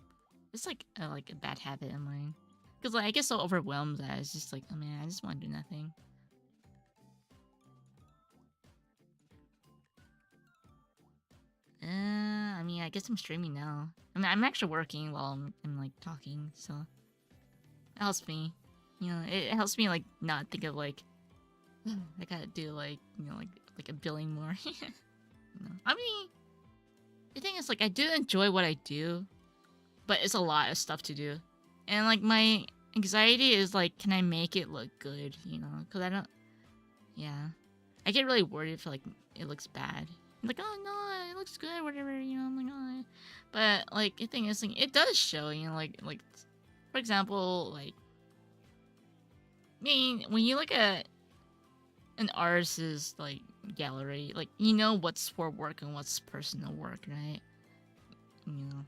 it's like a bad habit of mine. Cause like I get so overwhelmed that it's just like, oh man, I just want to do nothing. I mean, I guess I'm streaming now. I mean, I'm actually working while I'm like talking, so it helps me. You know, it helps me like not think of like I gotta do like you know like a billing more. You know? I mean, the thing is like I do enjoy what I do, but it's a lot of stuff to do, and like my anxiety is like, can I make it look good? You know, because I don't. Yeah, I get really worried if like it looks bad. I'm like, oh no, it looks good, whatever. You know, I'm like, oh. But like the thing is, like, it does show. You know, like for example, like I mean, when you look at an artist's like gallery, like you know what's for work and what's personal work, right? You know,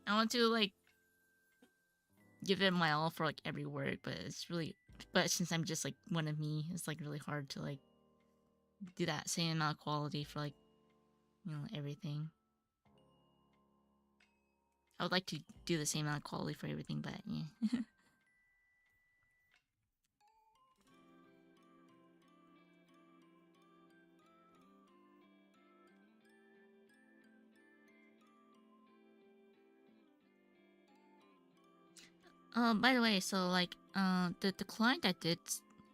I want to like give it my all for like every work, but it's really, but since I'm just like one of me, it's like really hard to like do that same amount of quality for like you know everything. I would like to do the same amount of quality for everything, but yeah. By the way, so like, the client that did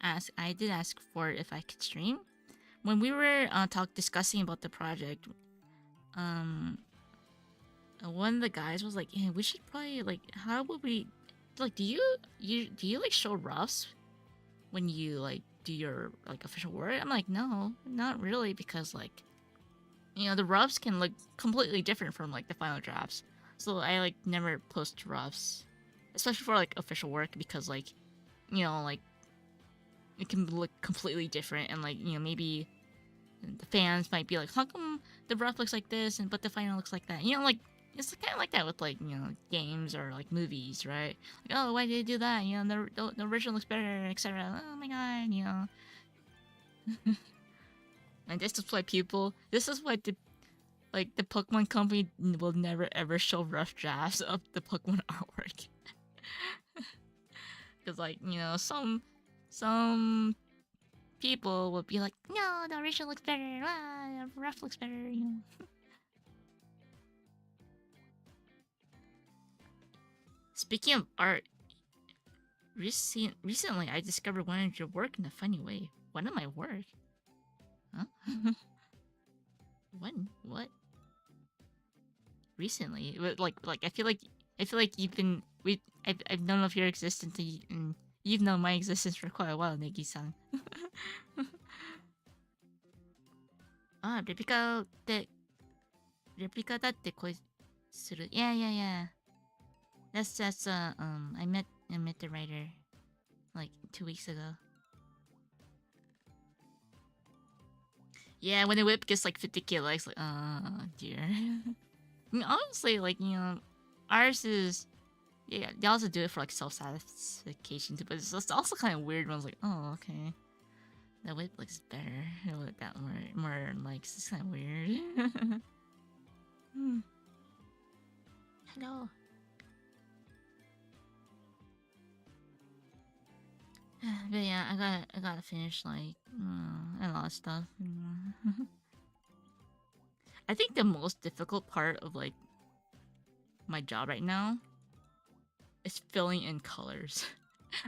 ask, I did ask for if I could stream. When we were discussing about the project, um, one of the guys was like, "Yeah, we should probably like, how would we, like, do you like show roughs when you like do your like official work?" I'm like, no, not really, because like, you know, the roughs can look completely different from like the final drafts. So I like never post roughs, especially for like official work, because like, you know, like it can look completely different, and like, you know, maybe the fans might be like, how come the rough looks like this and but the final looks like that? You know, like it's kind of like that with like, you know, games or like movies, right? Like, oh, why did they do that? You know, the original looks better, etc. Oh my god, you know. And this is why people, this is why the like the Pokemon company will never ever show rough drafts of the Pokemon artwork. Because like, you know, some people will be like, no, the original looks better. Ah, the rough looks better. You know. Speaking of art, recently I discovered one of your work in a funny way. One of my work? Huh? When? What? Recently? Like I feel like you've been I've known of your existence, and you've known my existence for quite a while, Negi-san. あ、レプリカだって恋する。Yeah, yeah, yeah. That's I met the writer like 2 weeks ago. Yeah, when the whip gets like 50k likes, like, oh dear. I mean, honestly, like, you know, ours is, yeah, they also do it for like self-satisfaction too, but it's also kind of weird when it's like, oh, okay, that whip looks better. It got more likes. It's kind of weird. Hmm. Hello. But yeah, I gotta finish like a lot of stuff. I think the most difficult part of like my job right now is filling in colors.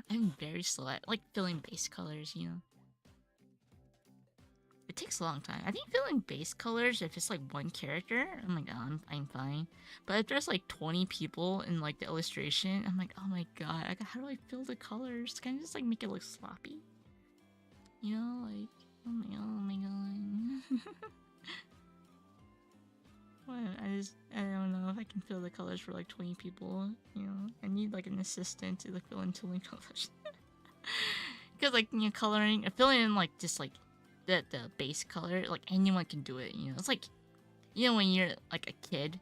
I'm very slow at like filling base colors, you know. It takes a long time. I think filling base colors, if it's like one character, I'm like, oh, I'm fine. But if there's like 20 people in like the illustration, I'm like, oh my god, how do I fill the colors? Can I just like make it look sloppy? You know, like, oh my god, oh my god. I don't know if I can fill the colors for like 20 people. You know, I need like an assistant to like fill in 20 colors. Because like coloring, filling in like just like the base color, like anyone can do it. You know, it's like when you're like a kid,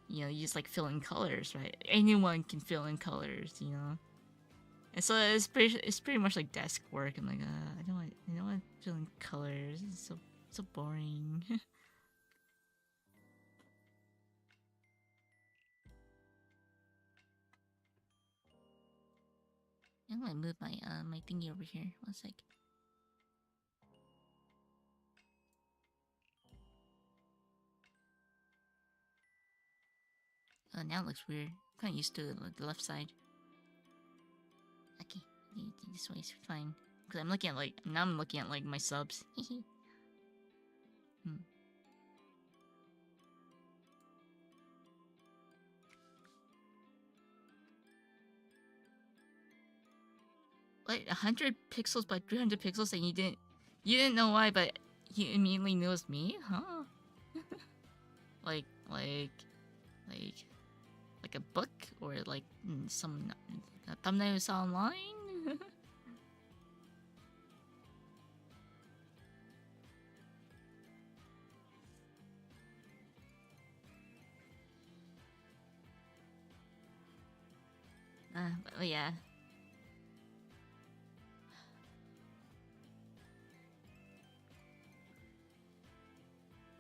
you just like fill in colors, right? Anyone can fill in colors, And so it's pretty much like desk work. I'm like, I don't want to fill in colors. It's so boring. I'm gonna move my thingy over here. One sec. Oh, now it looks weird. I'm kind of used to it, like the left side. Okay, this way is fine. Cause I'm looking at like my subs. hmm. Like 100 pixels by 300 pixels, and you didn't know why, but you immediately knew it was me, huh? like like a book or like some a thumbnail you saw online. But yeah.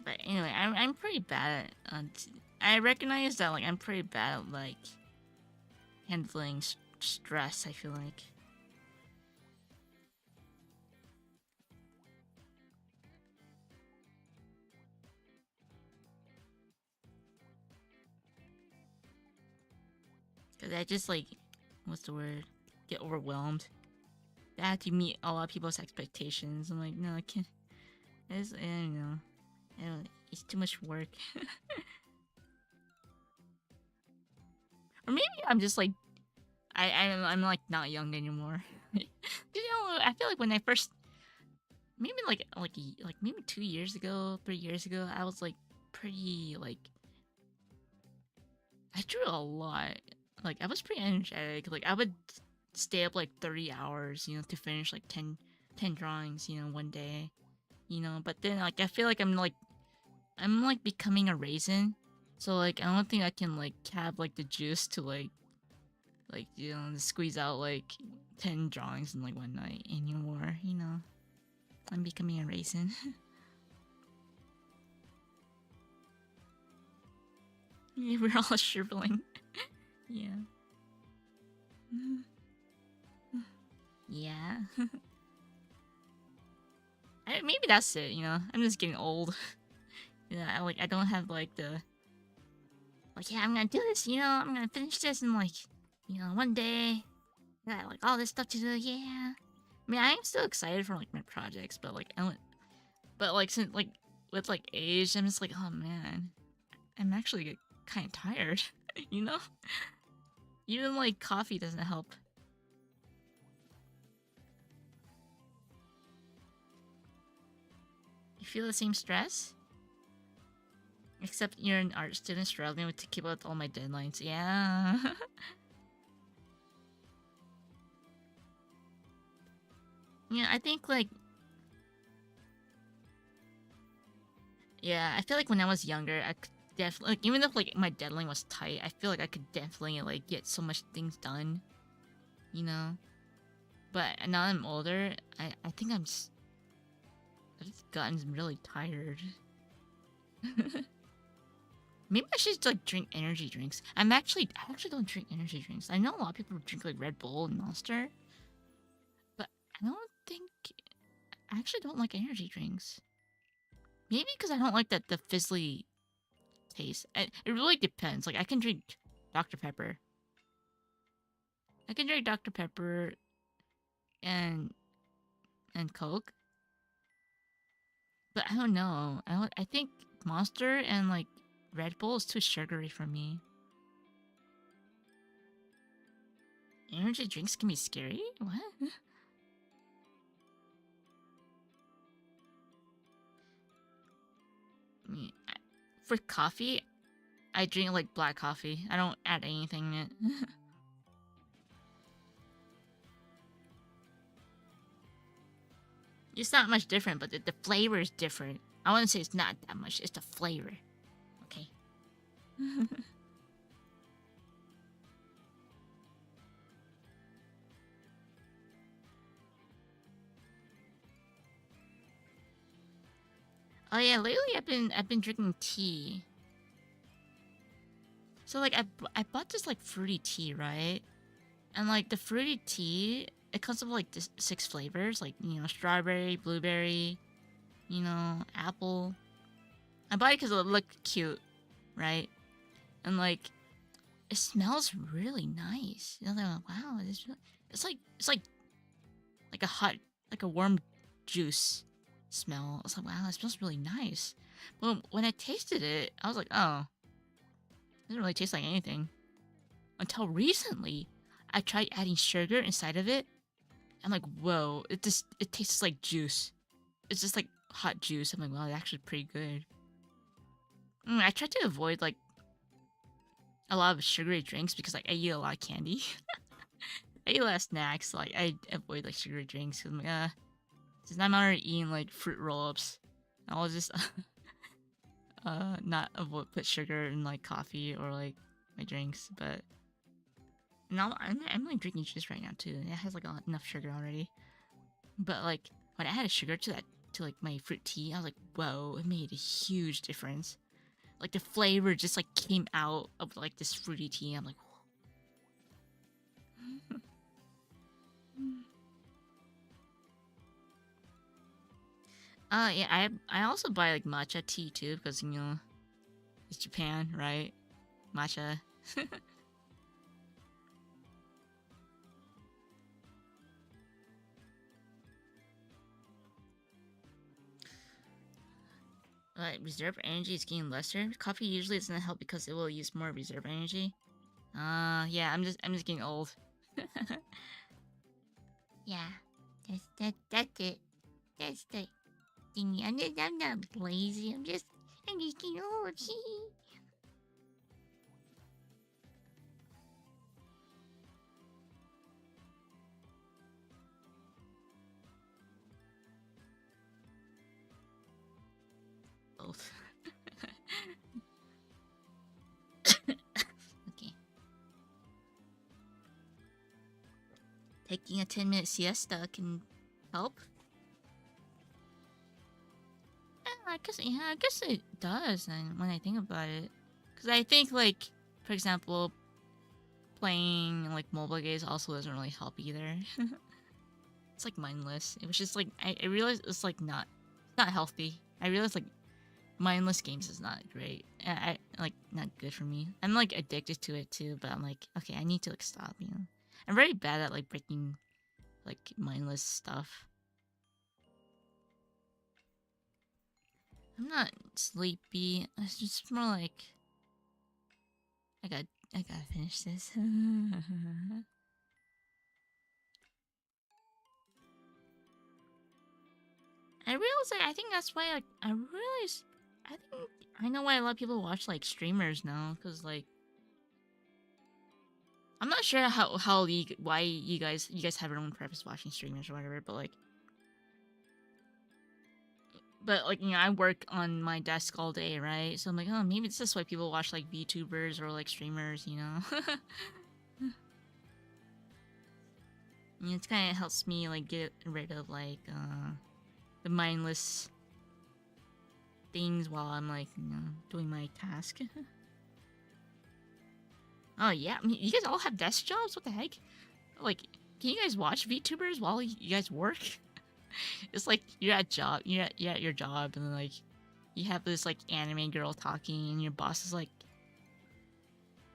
But anyway, I'm pretty bad at. I recognize that like I'm pretty bad at like handling stress. I feel like. Cause I just like, what's the word? Get overwhelmed. I have to meet a lot of people's expectations. I'm like, no, I can't. I don't know. It's too much work. Or maybe I'm just like, I'm like not young anymore. I feel like when I first, maybe like maybe 2 years ago, 3 years ago, I was like pretty like, I drew a lot. Like I was pretty energetic. Like I would stay up like 30 hours, to finish like 10 drawings, one day, But then like I feel like I'm like becoming a raisin, so like I don't think I can like have like the juice to like squeeze out like 10 drawings in like one night anymore. I'm becoming a raisin. Yeah, we're all shriveling. Yeah. Yeah. Maybe that's it. I'm just getting old. I don't have like the yeah, I'm gonna do this. I'm gonna finish this in like one day. Yeah, like all this stuff to do. Yeah. I mean, I'm still excited for like my projects, but like I don't. But like since like with like age, I'm just like, oh man, I'm actually kind of tired. you know. Even like coffee doesn't help. You feel the same stress? Except you're an art student struggling to keep up with all my deadlines. Yeah. I think like. Yeah, I feel like when I was younger, I could definitely like, even if like my deadline was tight, I feel like I could definitely like get so much things done. But now I'm older, I think I've just gotten really tired. Maybe I should like drink energy drinks. I actually don't drink energy drinks. I know a lot of people drink like Red Bull and Monster, but I don't think I actually don't like energy drinks. Maybe because I don't like the fizzly taste. It really depends. Like I can drink Dr. Pepper. I can drink Dr. Pepper and Coke, but I don't know. I think Monster and like Red Bull is too sugary for me. Energy drinks can be scary? What? for coffee, I drink like black coffee. I don't add anything in it. It's not much different, but the flavor is different. I wouldn't say it's not that much. It's the flavor. Okay. Oh yeah, lately I've been drinking tea. So like I bought this like fruity tea, right? And like the fruity tea, it comes with like this 6 flavors, like strawberry, blueberry, apple. I bought it because it looked cute, right? And like it smells really nice. They're like, wow, it's like a hot, like a warm juice smell. I was like, wow, it smells really nice. But when I tasted it, I was like, oh, it doesn't really taste like anything. Until recently, I tried adding sugar inside of it. I'm like, whoa, it tastes like juice. It's just like hot juice. I'm like, wow, it's actually pretty good. I try to avoid like a lot of sugary drinks because like I eat a lot of candy. I eat a lot of snacks, so like I avoid like sugary drinks. Cause I'm like, since I'm already eating like fruit roll-ups, I'll just not avoid put sugar in like coffee or like my drinks. But now I'm like drinking juice right now too. It has like enough sugar already. But like when I added sugar to like my fruit tea, I was like, whoa, it made a huge difference. Like the flavor just like came out of like this fruity tea. I'm like, yeah, I also buy like matcha tea too because it's Japan, right? Matcha. Reserve energy is getting lesser. Coffee usually doesn't help because it will use more reserve energy. Yeah, I'm just getting old. Yeah, that's it. That's the thing. I'm not lazy. I'm just getting old. Both. Okay. Taking a 10-minute siesta can help. I guess it does. And when I think about it, because I think like, for example, playing like mobile games also doesn't really help either. It's like mindless. It was just like I realized it's like not healthy. I realized like mindless games is not great. I like not good for me. I'm like addicted to it too, but I'm like, okay, I need to like stop. I'm very bad at like breaking like mindless stuff. I'm not sleepy. It's just more like I got I gotta finish this. I realize like I think that's why like I think I know why a lot of people watch like streamers now because like I'm not sure why you guys have your own purpose watching streamers or whatever, but like I work on my desk all day, right? So I'm like, oh, maybe this is why people watch like VTubers or like streamers. It kind of helps me like get rid of like the mindless things while I'm like doing my task. Oh yeah, I mean, you guys all have desk jobs. What the heck? Like, can you guys watch VTubers while you guys work? It's like you're at your job, and then like you have this like anime girl talking, and your boss is like,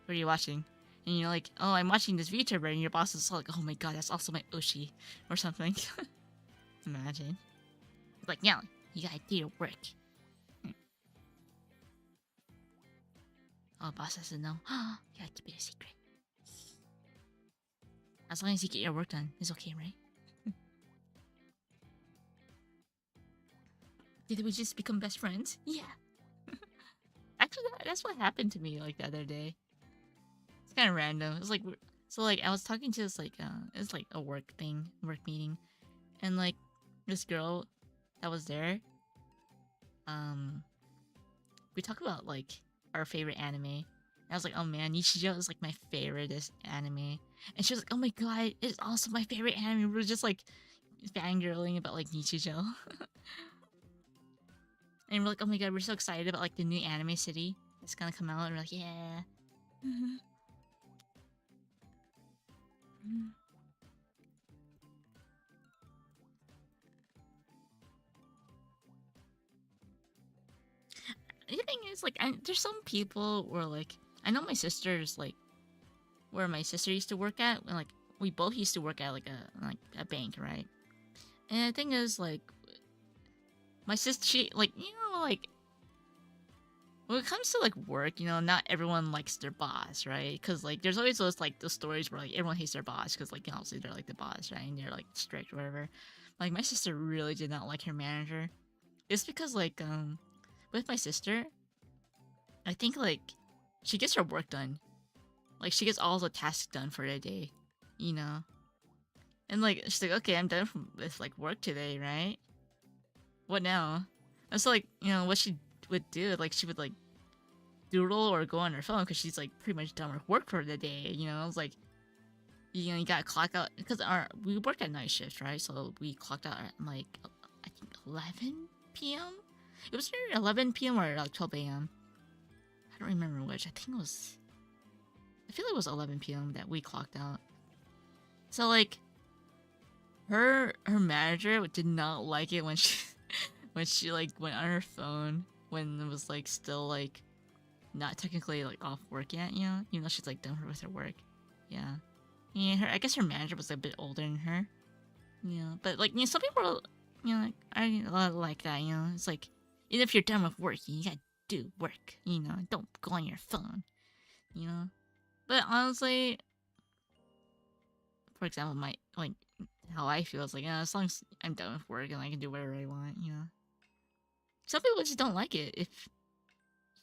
"What are you watching?" And you're like, "Oh, I'm watching this VTuber," and your boss is like, "Oh my god, that's also my Oshi," or something. Imagine. Like, yeah, you gotta do your work. Oh, boss doesn't know. You gotta keep it a secret. As long as you get your work done, it's okay, right? Did we just become best friends? Yeah. actually that's what happened to me like the other day. It's kind of random. It's like so like I was talking to this like it's like a work meeting, and like this girl that was there, um, we talked about like our favorite anime. And I was like, oh man, Nichijou is like my favorite anime, and she was like, oh my god, it's also my favorite anime. We were just like fangirling about like Nichijou. And we're like, oh my god, we're so excited about like the new anime city that's gonna come out. And we're like, yeah. The thing is, like, there's some people where like I know my sister's like where my sister used to work at. And, like we both used to work at like a bank, right? And the thing is, like, my sister, she like like when it comes to like work, not everyone likes their boss, right? Because like there's always those stories where like everyone hates their boss because like obviously they're like the boss, right? And they're like strict or whatever. Like my sister really did not like her manager. It's because like with my sister, I think like she gets her work done. Like she gets all the tasks done for the day, you know. And like she's like, okay, I'm done with like work today, right? What now? And so like what she would do, like she would like doodle or go on her phone because she's like pretty much done with work for the day. It's like you gotta clock out because we work at night shift, right? So we clocked out at like I think 11 p.m. It was either 11 p.m. or like 12 a.m. I don't remember which. I think it was. I feel like it was 11 p.m. that we clocked out. So like, her manager did not like it when she like went on her phone when it was like still like not technically like off work yet, even though she's like done with her work. Yeah. I guess her manager was a bit older than her. Yeah, but like some people, like I like that. It's like even if you're done with work, you gotta do work. Don't go on your phone. But honestly, for example, my like how I feel is like as long as I'm done with work and I can do whatever I want. Some people just don't like it. If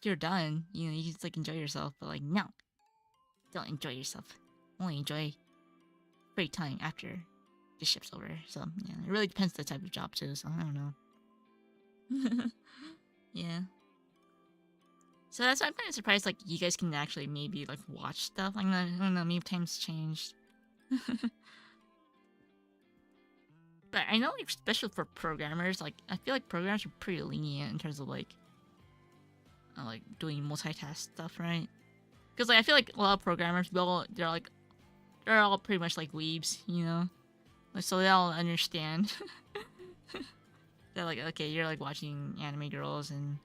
you're done, you can just like enjoy yourself. But like no, don't enjoy yourself. Only enjoy free time after the shift's over. So yeah, it really depends on the type of job too. So I don't know. Yeah. So that's why I'm kind of surprised. Like you guys can actually maybe like watch stuff. Like I don't know. Maybe times changed. But I know, like, especially for programmers, like I feel like programmers are pretty lenient in terms of like doing multitask stuff, right? Because like I feel like a lot of programmers, they're all pretty much like weebs, like so they all understand. They're like, okay, you're like watching anime girls and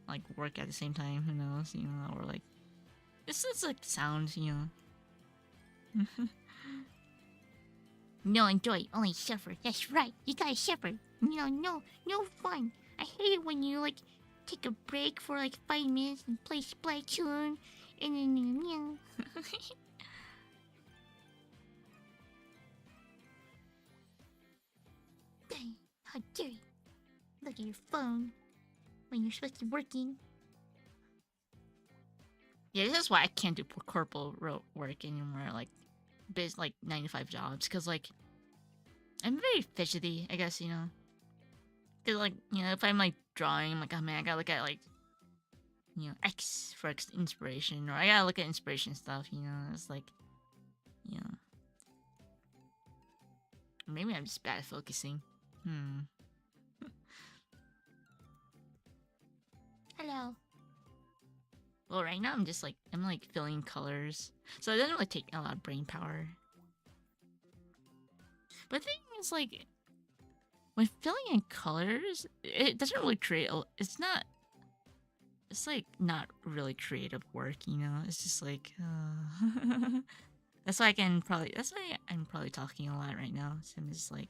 like work at the same time. Who knows, or like it's like sounds, No enjoy, only suffer. That's right. You gotta suffer. No fun. I hate it when you like take a break for like 5 minutes and play Splatoon, and then Dang, how dare you look at your phone when you're supposed to be working? Yeah, this is why I can't do corporal work anymore. Like, like 9 to 5 jobs, because like I'm very fidgety, I guess, Cause like, if I'm like drawing, I'm like, oh man, I gotta look at like, X for inspiration, or I gotta look at inspiration stuff, it's like, maybe I'm just bad at focusing. Hello. Well, right now I'm like filling colors, so it doesn't really take a lot of brain power. But the thing is, like, when filling in colors, it doesn't really create. It's not. It's like not really creative work, It's just like. That's why That's why I'm probably talking a lot right now. So I'm just like.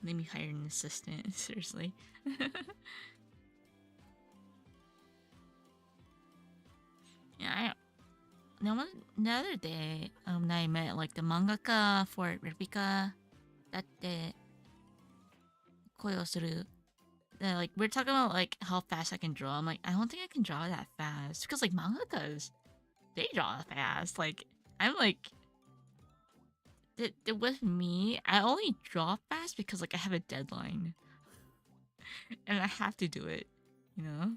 Let me hire an assistant. Seriously. Yeah, the other day, I met like the mangaka for Replica. That the koyo suru. Like we're talking about like how fast I can draw. I'm like, I don't think I can draw that fast because like mangakas, they draw fast. Like I'm like, with me, I only draw fast because like I have a deadline and I have to do it, you know.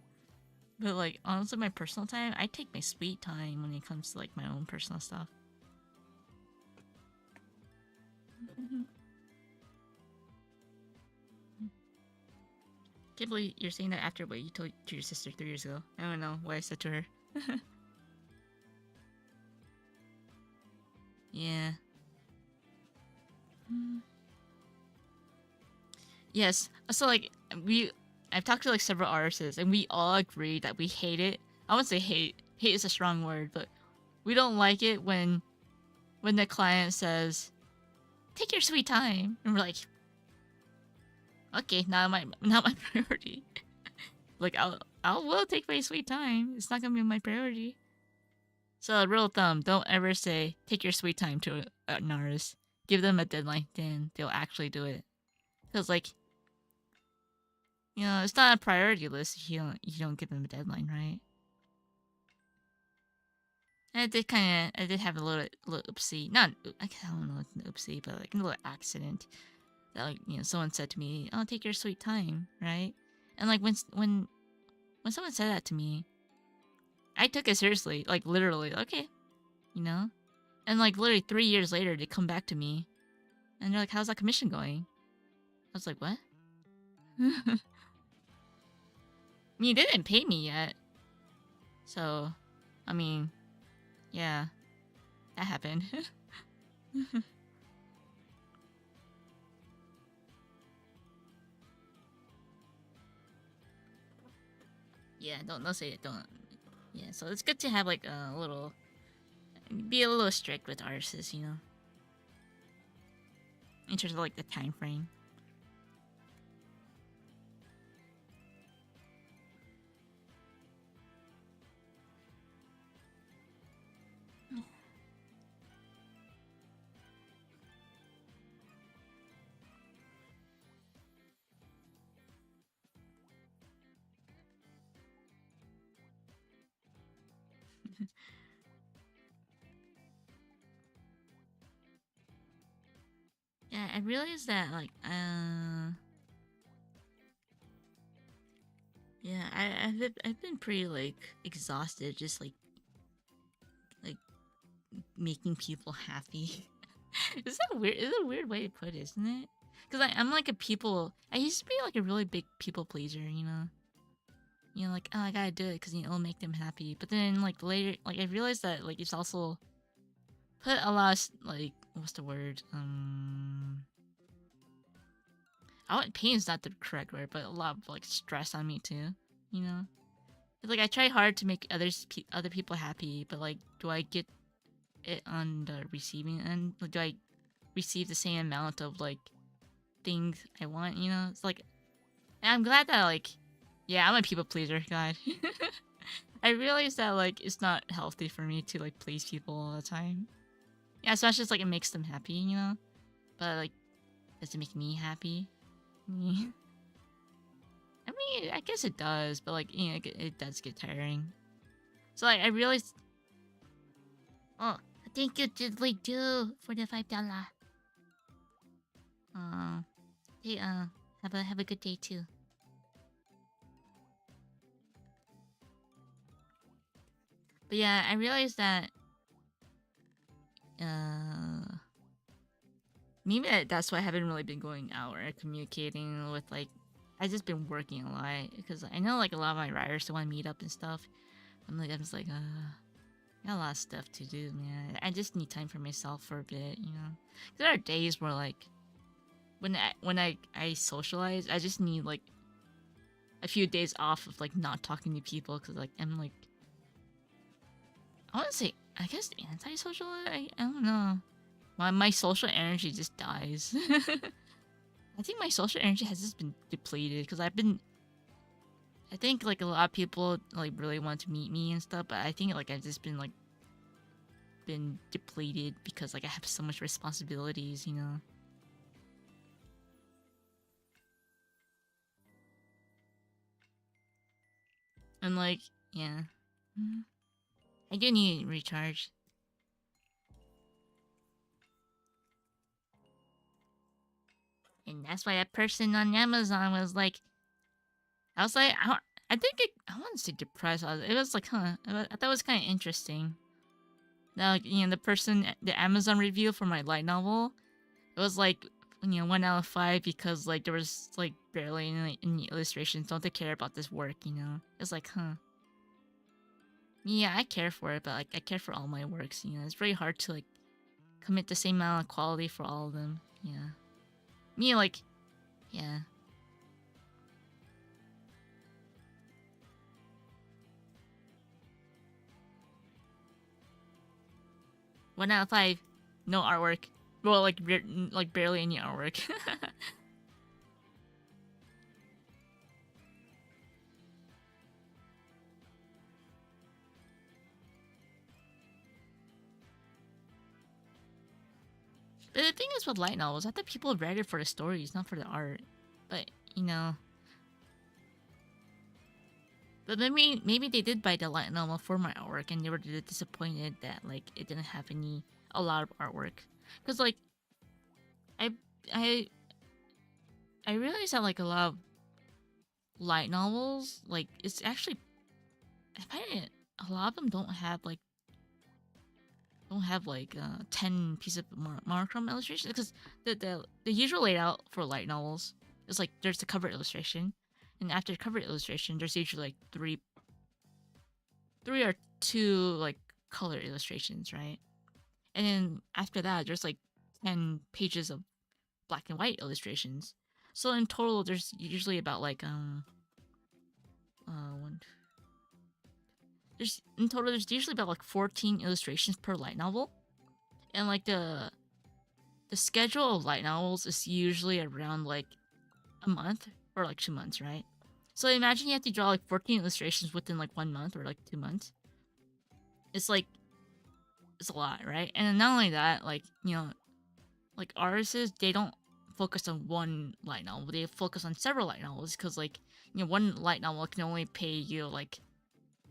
But like honestly, my personal time, I take my sweet time when it comes to like my own personal stuff. Can't believe you're saying that after what you told to your sister 3 years ago. I don't know what I said to her. Yeah. Yes. So like I've talked to like several artists and we all agree that we hate it. I wouldn't say hate. Hate is a strong word, but we don't like it when the client says, "Take your sweet time," and we're like, "Okay, not my priority." Like I will take my sweet time. It's not gonna be my priority. So rule of thumb: don't ever say "take your sweet time" to an artist. Give them a deadline, then they'll actually do it. Because like, it's not a priority list if you don't give them a deadline, right? And I did have a little oopsie. Not I don't know, it's an oopsie, but like a little accident that like someone said to me, "Oh, take your sweet time," right? And like when someone said that to me, I took it seriously, like literally, okay, you know. And like literally 3 years later, they come back to me, and they're like, "How's that commission going?" I was like, "What?" I mean, they didn't pay me yet, so I mean, yeah, that happened. Yeah, don't say it. Don't. Yeah, so it's good to have like a little, be a little strict with artists, in terms of like the time frame. Yeah, I realized that like yeah, I've been pretty like exhausted just like making people happy. Is that weird? It's a weird way to put it, isn't it? Because I'm like a people. I used to be like a really big people pleaser, like, oh, I gotta do it because it'll make them happy. But then like later, like I realized that like it's also put a lot of, like, what's the word? I want pain's not the correct word, but a lot of like stress on me too. You know, like I try hard to make other people happy, but like, do I get it on the receiving end? Like, do I receive the same amount of like things I want? It's like, and I'm glad that like, yeah, I'm a people pleaser, God. I realized that like it's not healthy for me to like please people all the time. Yeah, so it's just like it makes them happy. But like, does it make me happy? I mean, I guess it does, but like, it does get tiring. So like, I realized. Oh, thank you, Diddly Do, for the $5. Hey, have a good day too. But yeah, I realized that maybe that's why I haven't really been going out or communicating with like. I've just been working a lot because I know like a lot of my writers still want to meet up and stuff. I'm just like, I got a lot of stuff to do, man. I just need time for myself for a bit. There are days where like, when I socialize, I just need like a few days off of like not talking to people because like I'm like, I want to say, I guess antisocial. I don't know. My social energy just dies. I think my social energy has just been depleted because I think like a lot of people like really want to meet me and stuff, but I think like I've just been like been depleted because like I have so much responsibilities, you know. And like, yeah. I do need recharge. And that's why that person on Amazon was like, I was like, I think I want to say depressed. It was like, huh. I thought it was kind of interesting. Now, like, you know, the Amazon review for my light novel, it was like, you know, 1 out of 5 because like there was like barely any illustrations. Don't they care about this work? You know, it's like, huh. Yeah, I care for it, but like I care for all my works. You know, it's very hard to like commit the same amount of quality for all of them. Yeah, me like, yeah. 1 out of 5, no artwork. Well, like barely any artwork. But the thing is with light novels, I thought people read it for the stories, not for the art. But you know, but maybe they did buy the light novel for my artwork, and they were disappointed that like it didn't have a lot of artwork. Cause like I I I realized that like a lot of light novels, like it's actually I find it a lot of them don't have like 10 pieces of monochrome illustration because the usual layout for light novels is like there's the cover illustration, and after the cover illustration there's usually like three or two like color illustrations, right? And then after that there's like 10 pages of black and white illustrations. So in total there's usually about like one there's usually about like 14 illustrations per light novel, and like the schedule of light novels is usually around like a month or like 2 months, right? So imagine you have to draw like 14 illustrations within like 1 month or like 2 months. It's like it's a lot, right? And not only that, like you know, like artists they don't focus on one light novel; they focus on several light novels because like you know one light novel can only pay you like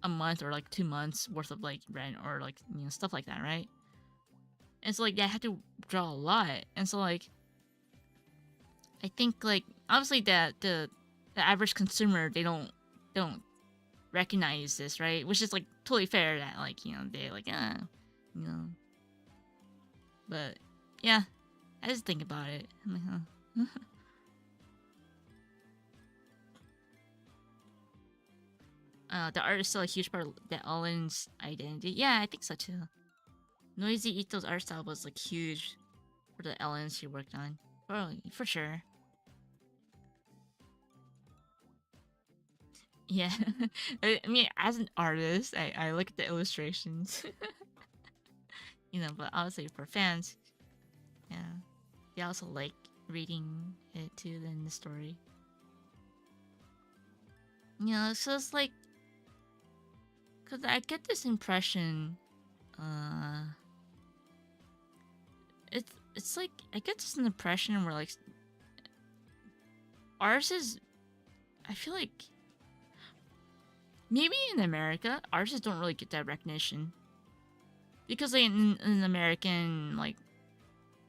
a month or like 2 months worth of like rent or like you know stuff like that, right? And so like yeah, I had to draw a lot, and so like I think like obviously that the average consumer they don't recognize this, right? Which is like totally fair that like you know they like you know, but yeah, I just think about it. I'm like, huh. The art is still a huge part of the Ellen's identity. Yeah, I think so too. Noisy Ito's art style was like huge for the Ellens she worked on. For sure. Yeah. I mean, as an artist, I look at the illustrations. You know, but obviously for fans, yeah. They also like reading it too than the story. You know, so it's like, cause I get this impression, uh, it's like I get this impression where like ours is, I feel like maybe in America artists don't really get that recognition because like, in American like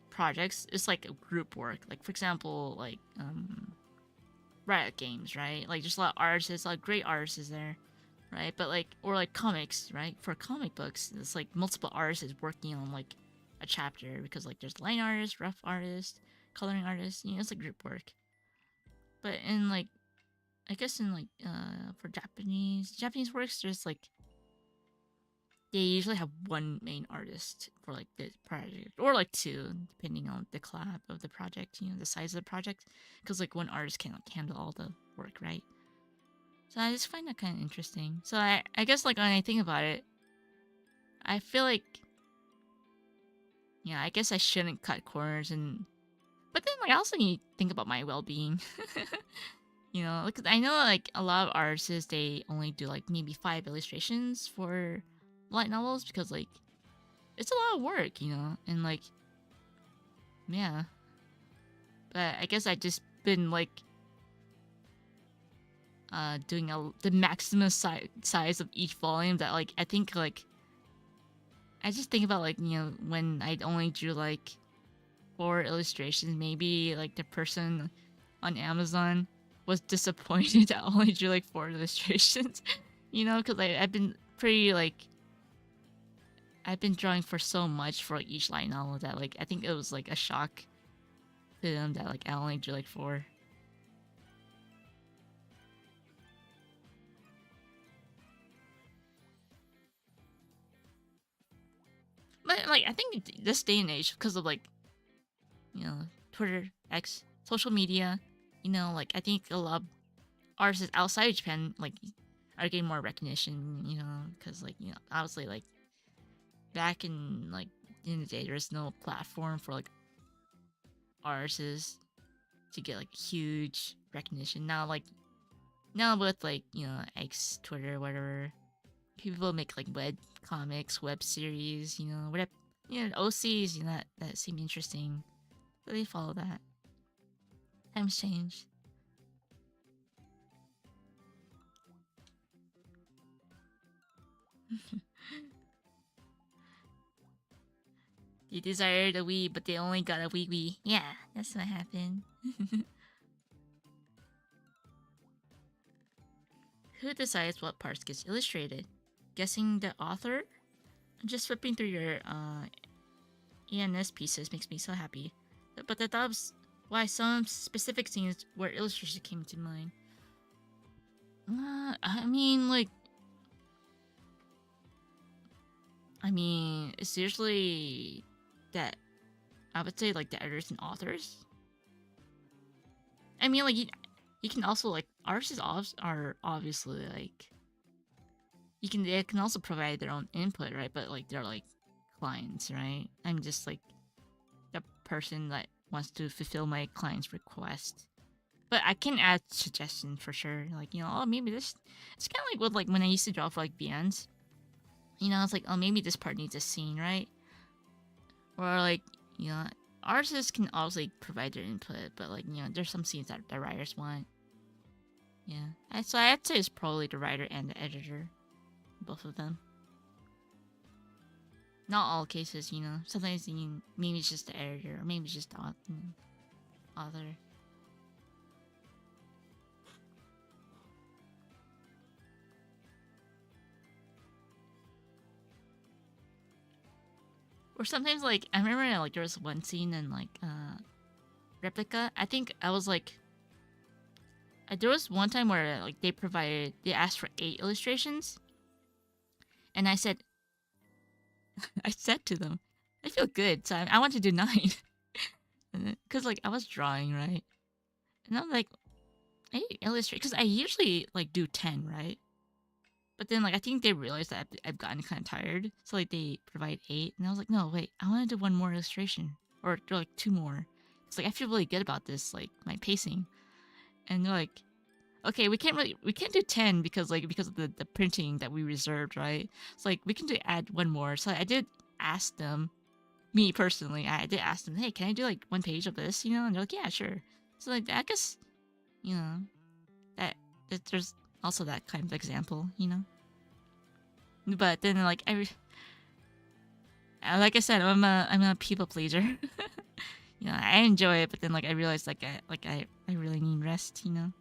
projects it's like a group work. Like for example, like Riot Games, right? Like there's a lot of artists, a lot of great artists there, right? But like or like comics, right? For comic books, it's like multiple artists working on like a chapter because like there's line artists, rough artists, coloring artists. You know, it's like group work. But in like I guess in like for Japanese works, there's like they usually have one main artist for like the project or like two depending on the collab of the project, you know, the size of the project, because like one artist can't like handle all the work, right? So I just find that kind of interesting. So I guess like when I think about it, I feel like yeah, I guess I shouldn't cut corners, and but then like I also need to think about my well-being. You know, because I know like a lot of artists they only do like maybe 5 illustrations for light novels because like it's a lot of work, you know, and like, yeah. But I guess I just been like doing the maximum size of each volume that like I think like I just think about like, you know, when I only drew like 4 illustrations, maybe like the person on Amazon was disappointed that I only drew like 4 illustrations. You know, because I've been pretty like I've been drawing for so much for like, each light novel that like I think it was like a shock to them that like I only drew like 4. But like I think this day and age, because of like, you know, Twitter, X, social media, you know, like I think a lot of artists outside of Japan like are getting more recognition, you know, because like, you know, obviously like back in like in the day there's no platform for like artists to get like huge recognition. Now like now with like, you know, X, Twitter, whatever, people make like web comics, web series, you know, whatever, you know, OCs, you know, that seem interesting. So they follow that. Times change. They desired a Wii, but they only got a Wii Wii. Yeah, that's what happened. Who decides what parts gets illustrated? Guessing the author? Just flipping through your ENS pieces makes me so happy. But the thought why some specific scenes where illustration came to mind. I mean, like, it's usually that I would say like the editors and authors. I mean, like you can also like artists are obviously like they can also provide their own input, right? But like they're like clients, right? I'm just like the person that wants to fulfill my client's request. But I can add suggestions for sure. Like, you know, oh maybe this it's kinda like with like when I used to draw for like bands. You know, it's like, oh maybe this part needs a scene, right? Or like, you know, artists can obviously provide their input, but like, you know, there's some scenes that the writers want. Yeah. So I'd say it's probably the writer and the editor. Both of them. Not all cases, you know. Sometimes maybe it's just the editor, or maybe it's just the author. Or sometimes, like, I remember, like, there was one scene in, like, Replica. I think I was, like... there was one time where, like, they asked for 8 illustrations. And I said... I said to them, I feel good, so I want to do 9. Because, like, I was drawing, right? And I'm like, 8 illustrate... Because I usually, like, do 10, right? But then, like, I think they realized that I've gotten kind of tired. So, like, they provide 8. And I was like, no, wait, I want to do 1 more illustration. Or, like, 2 more. It's like, I feel really good about this, like, my pacing. And they're like, okay, we can't do 10 because of the printing that we reserved, right? So, like, we can add 1 more. So I did ask them, me personally, I did ask them, hey, can I do, like, 1 page of this, you know? And they're like, yeah, sure. So, like, I guess, you know, that there's also that kind of example, you know. But then, like like I said, I'm a people pleaser. You know, I enjoy it, but then like I realized I really need rest, you know.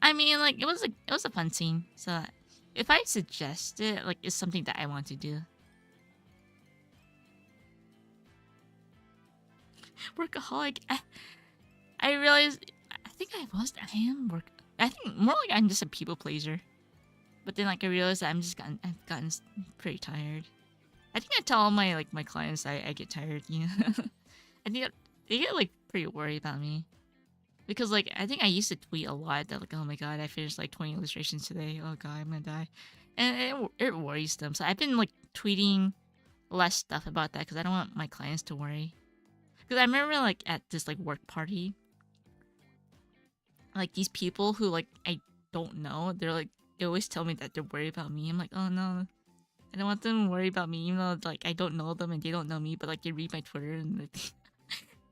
I mean, like it was a fun scene. So if I suggest it, like it's something that I want to do. Workaholic. I realized I am I think more like I'm just a people pleaser. But then like I realized that I've gotten pretty tired. I think I tell all my clients I get tired, you know. I think they get like pretty worried about me. Because like I think I used to tweet a lot that like, oh my god, I finished like 20 illustrations today. Oh god, I'm gonna die. And it worries them. So I've been like tweeting less stuff about that because I don't want my clients to worry. Because I remember like at this like work party, like these people who like I don't know, they're like they always tell me that they're worried about me. I'm like, oh no, I don't want them to worry about me, even though like I don't know them and they don't know me, but like they read my Twitter and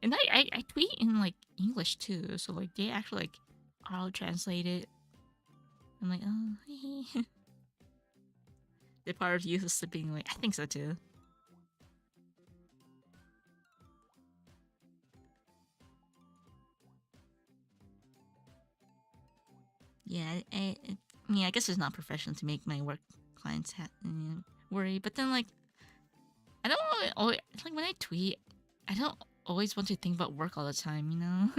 and I tweet in like English too, so like they actually like auto translate it. I'm like, oh, the part of youth is slipping away. I think so too. Yeah, I mean, I guess it's not professional to make my work clients worry, but then like I don't always, like when I tweet, I don't always want to think about work all the time, you know.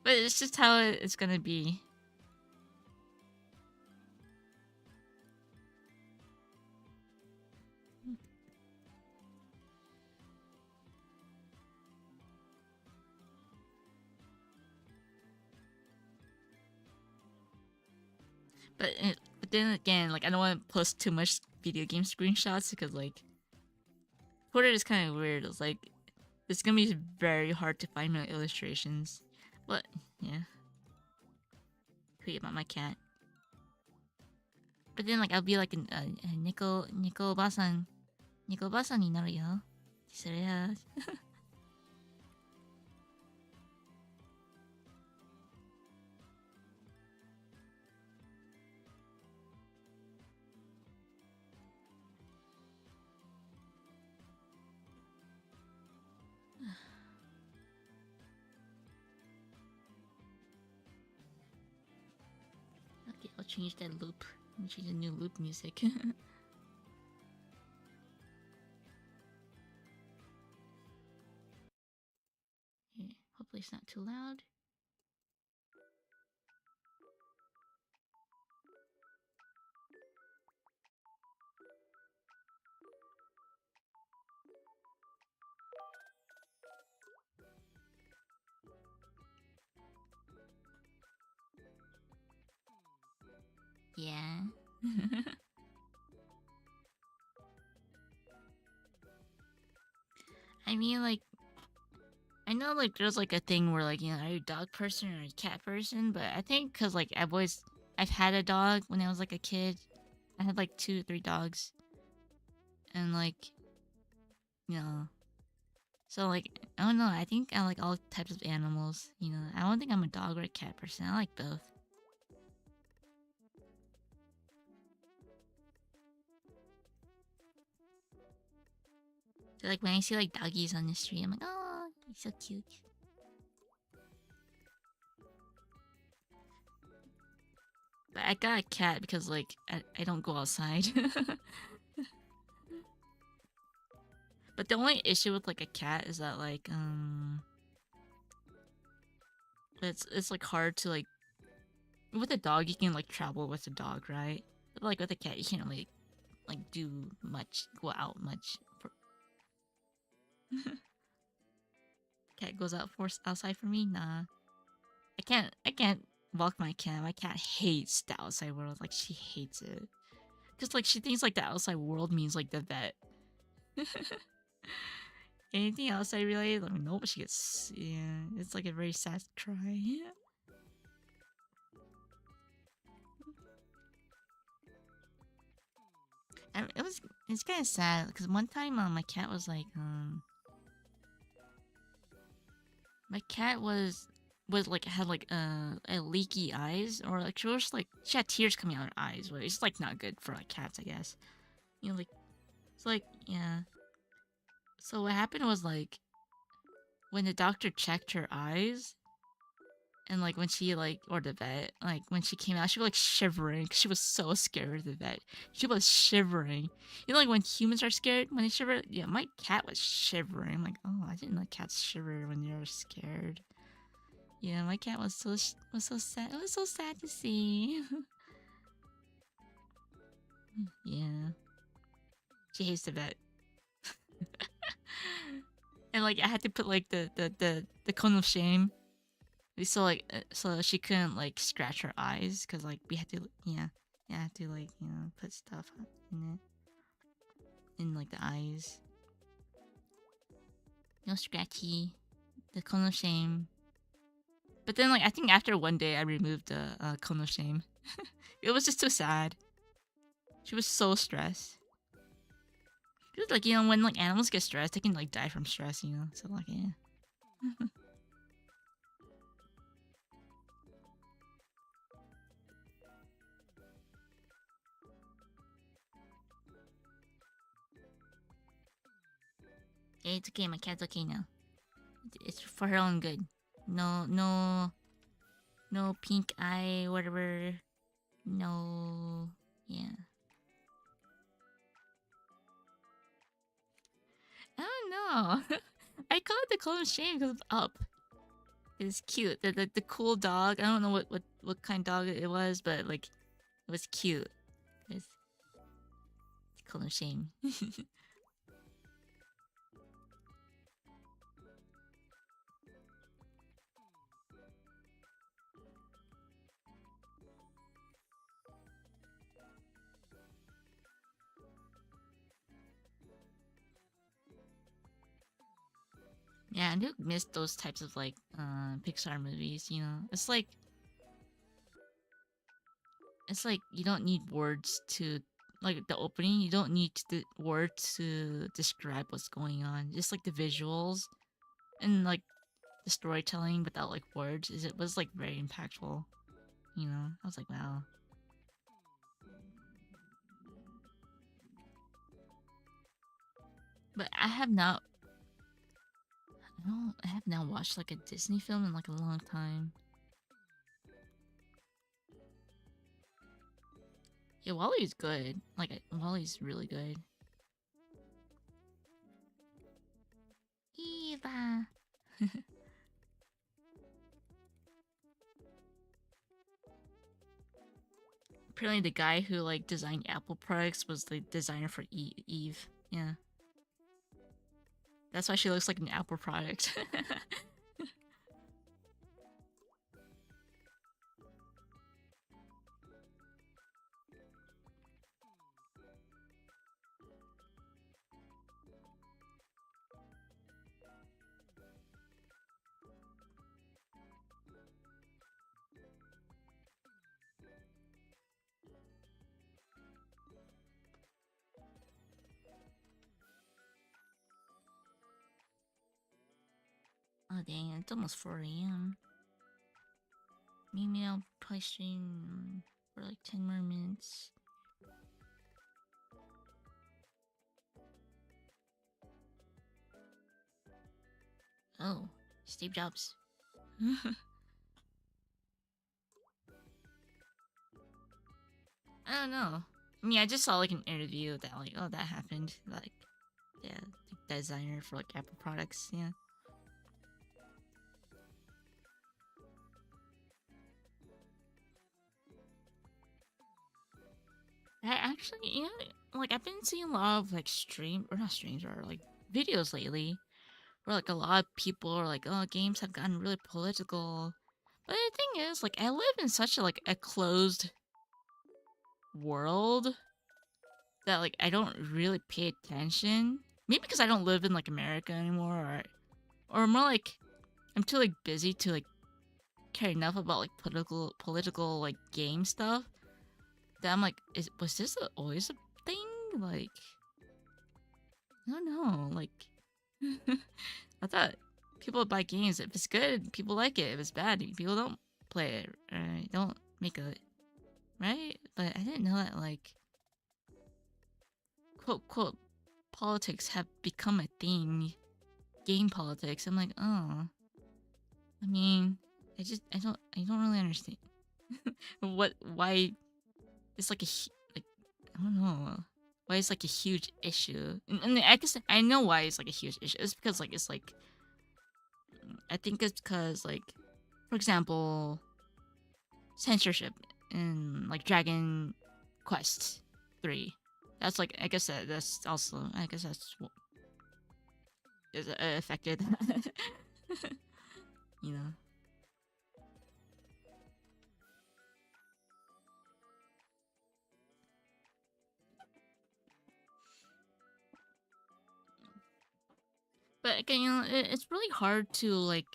But it's just how it's gonna be. But then again, like I don't want to post too much video game screenshots because like Twitter is kind of weird. It's like it's gonna be very hard to find my illustrations. But yeah, tweet about my cat. But then like I'll be like a nickel basan, nickel basan ni naru yo. それは Okay, I'll change that loop. I'll change the new loop music. Okay, hopefully it's not too loud. Yeah. I mean, like, I know, like, there's like a thing where, like, you know, are you a dog person or a cat person? But I think because, like, I've had a dog when I was like a kid. I had like 2 or 3 dogs, and like, you know, so like, I don't know. I think I like all types of animals. You know, I don't think I'm a dog or a cat person. I like both. So like when I see like doggies on the street, I'm like, oh, he's so cute. But I got a cat because like I don't go outside. But the only issue with like a cat is that like it's like hard to like with a dog you can like travel with the dog, right? But like with a cat you can't really like do much, go out much. Cat goes outside for me? Nah. I can't walk my cat. My cat hates the outside world. Like she hates it. Cause like she thinks like the outside world means like the vet. Anything outside related, like nope, she gets yeah, it's like a very sad cry. And it's kind of sad because one time my cat was like my cat was like had like a leaky eyes, or like she had tears coming out of her eyes, but it's like not good for like cats, I guess. You know, like it's like yeah. So what happened was like when the doctor checked her eyes, and like when she like or the vet, like when she came out, she was like shivering 'cause she was so scared of the vet. She was shivering. You know, like when humans are scared when they shiver. Yeah, my cat was shivering. I'm like, oh, I didn't know cats shiver when they're scared. Yeah, my cat was so sad. It was so sad to see. Yeah, she hates the vet. And like I had to put like the cone of shame, so like so she couldn't like scratch her eyes because like we had to yeah had to like put stuff in it in like the eyes. No scratchy, the cone of shame. But then like I think after one day I removed the cone of shame. It was just too sad. She was so stressed. Because like when like animals get stressed, they can like die from stress. So like yeah. Yeah, it's okay. My cat's okay now. It's for her own good. No, no, no pink eye, whatever. No, yeah. I don't know. I call it the Clone Shame because it's up. It's cute. The cool dog. I don't know what kind of dog it was, but like it was cute. It's Clone Shame. Yeah, I do miss those types of like Pixar movies. It's like you don't need words to like the opening. You don't need words to describe what's going on. Just like the visuals and like the storytelling without like words it was like very impactful. I was like, wow. But I have not watched like a Disney film in like a long time. Yeah, Wally's good. Like Wally's really good. Eva. Apparently, the guy who like designed Apple products was the designer for Eve. Yeah, that's why she looks like an Apple product. Oh dang, it's almost 4 a.m. Maybe I'll probably stream for like 10 more minutes. Oh, Steve Jobs. I don't know. I mean, I just saw like an interview that like, oh, that happened. Like, yeah, the designer for like Apple products. Yeah. I actually, like I've been seeing a lot of like or not streams or like videos lately, where like a lot of people are like, oh, games have gotten really political. But the thing is, like, I live in such a closed world that like I don't really pay attention. Maybe because I don't live in like America anymore, or more like I'm too like busy to like care enough about like political like game stuff that I'm like, was this always a thing? Like, I don't know. Like, I thought people buy games. If it's good, people like it. If it's bad, people don't play it. Right? Don't make a right. But I didn't know that like quote quote politics have become a thing. Game politics. I'm like, oh. I mean, I don't really understand why it's like like I don't know why it's like a huge issue. And I guess I know why it's like a huge issue. It's because like it's like I think it's because like for example censorship in like Dragon Quest 3. That's like I guess that's also I guess that's what is affected. you know. But again, it's really hard to like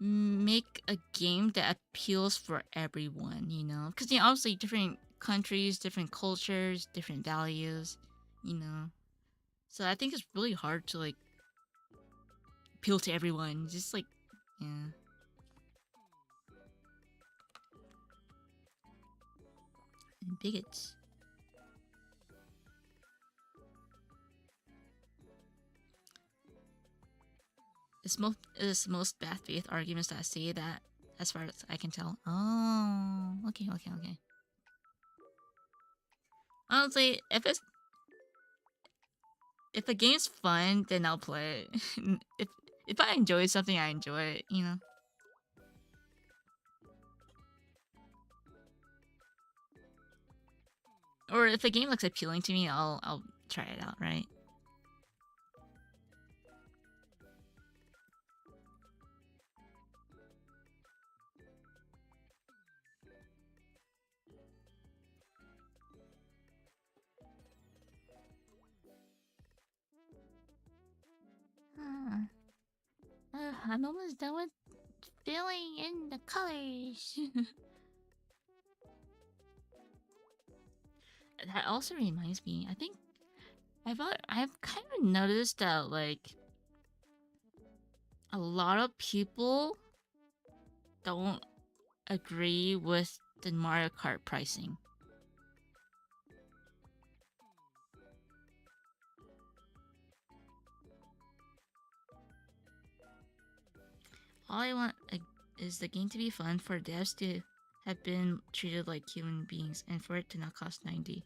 make a game that appeals for everyone, you know? Because, you know, obviously different countries, different cultures, different values, you know? So I think it's really hard to, like, appeal to everyone. Just, like, yeah. And bigots. It's most bad faith arguments that say that, as far as I can tell. Oh, okay. Honestly, if a game's fun, then I'll play it. if I enjoy something, I enjoy it. You know. Or if a game looks appealing to me, I'll try it out, right? Huh. I'm almost done with filling in the colors. That also reminds me. I think I've kind of noticed that, like, a lot of people don't agree with the Mario Kart pricing. All I want is the game to be fun, for devs to have been treated like human beings, and for it to not cost 90.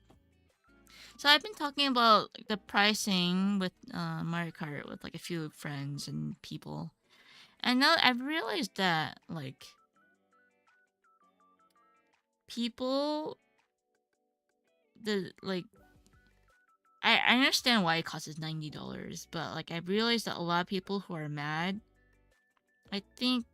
So I've been talking about, like, the pricing with Mario Kart with, like, a few friends and people. And now I've realized that, like, people, the like, I understand why it costs $90, but, like, I've realized that a lot of people who are mad, I think,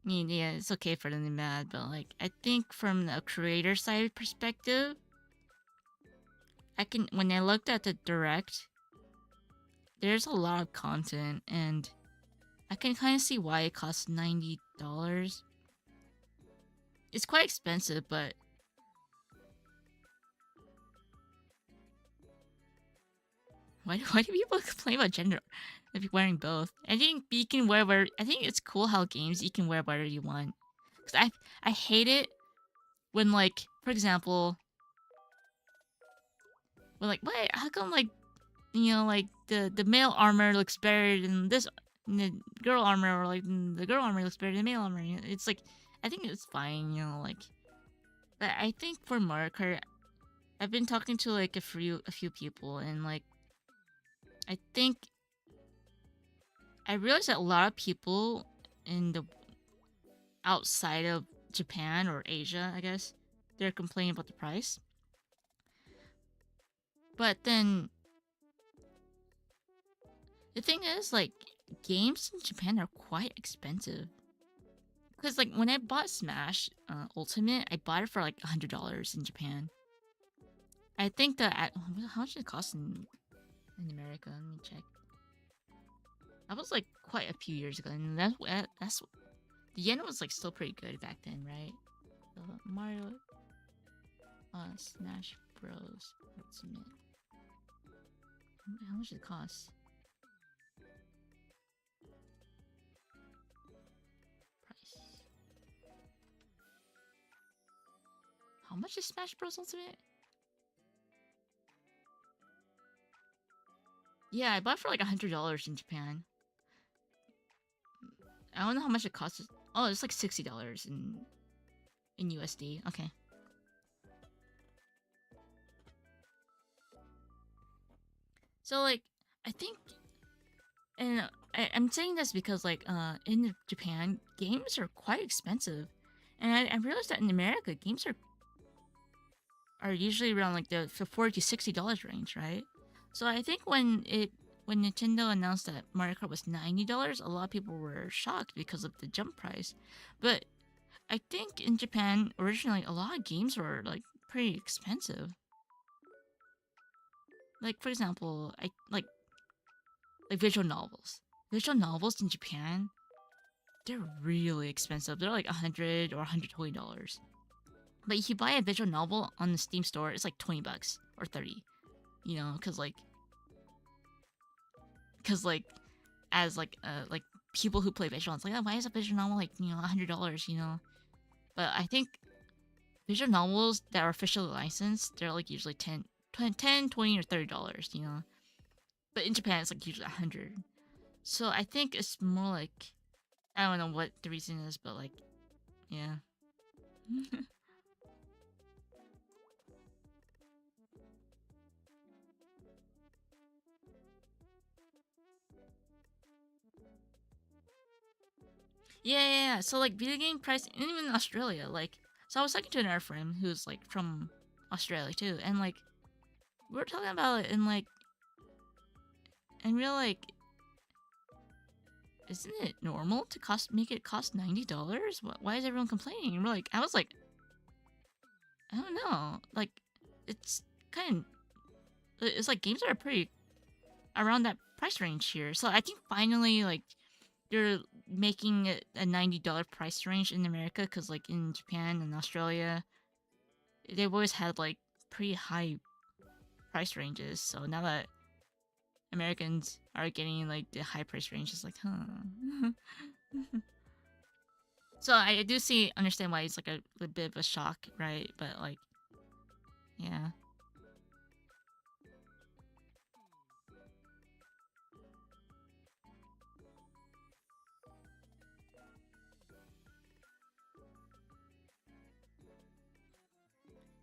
I mean, yeah, it's okay for them to be mad, but, like, I think from the creator side perspective, when I looked at the direct, there's a lot of content, and I can kind of see why it costs $90. It's quite expensive, but why do people complain about gender if you're wearing both? I think you can wear whatever. I think it's cool how games you can wear whatever you want. Cause I hate it when, like, for example, when, like, what, how come, like, you know, like, the male armor looks better than this, the girl armor, or, like, the girl armor looks better than the male armor. You know, it's like, I think it's fine, you know, like, but I think for Mario Kart, I've been talking to, like, a few people, and, like, I think I realized that a lot of people in the outside of Japan or Asia, I guess, they're complaining about the price. But then the thing is, like, games in Japan are quite expensive. Because, like, when I bought Smash Ultimate, I bought it for like $100 in Japan. I think that how much did it cost in America? Let me check. That was like quite a few years ago, and that's the yen was, like, still pretty good back then, right? So Mario Smash Bros. Ultimate. How much did it cost? Price. How much is Smash Bros. Ultimate? Yeah, I bought it for like $100 in Japan. I don't know how much it costs. Oh, it's like $60 in USD. Okay. So, like, I think, and I'm saying this because, like, in Japan, games are quite expensive, and I realized that in America, games are usually around, like, the $40 to $60 range, right? So I think when Nintendo announced that Mario Kart was $90, a lot of people were shocked because of the jump price. But I think in Japan originally a lot of games were, like, pretty expensive. Like, for example, I like visual novels. Visual novels in Japan they're really expensive. They're like $100 or $120. But if you buy a visual novel on the Steam store, it's like $20 or 30. You know, because as like people who play visual, it's like, oh, why is a visual novel like $100? You know, but I think visual novels that are officially licensed, they're like usually 20 or $30. You know, but in Japan it's like usually 100. So I think it's more like, I don't know what the reason is, but like, yeah. Yeah. So like video game price, and even in Australia, like, so I was talking to another friend who's like from Australia too, and like we were talking about it, and like, and we're like, isn't it normal to make it cost $90? Why is everyone complaining? And we're like, I was like, I don't know, like, it's kind of, it's like games are pretty around that price range here. So I think finally like they're making it a $90 price range in America, because like in Japan and Australia, they've always had like pretty high price ranges. So now that Americans are getting like the high price range, it's like, huh. So I do understand why it's like a bit of a shock, right? But like, yeah.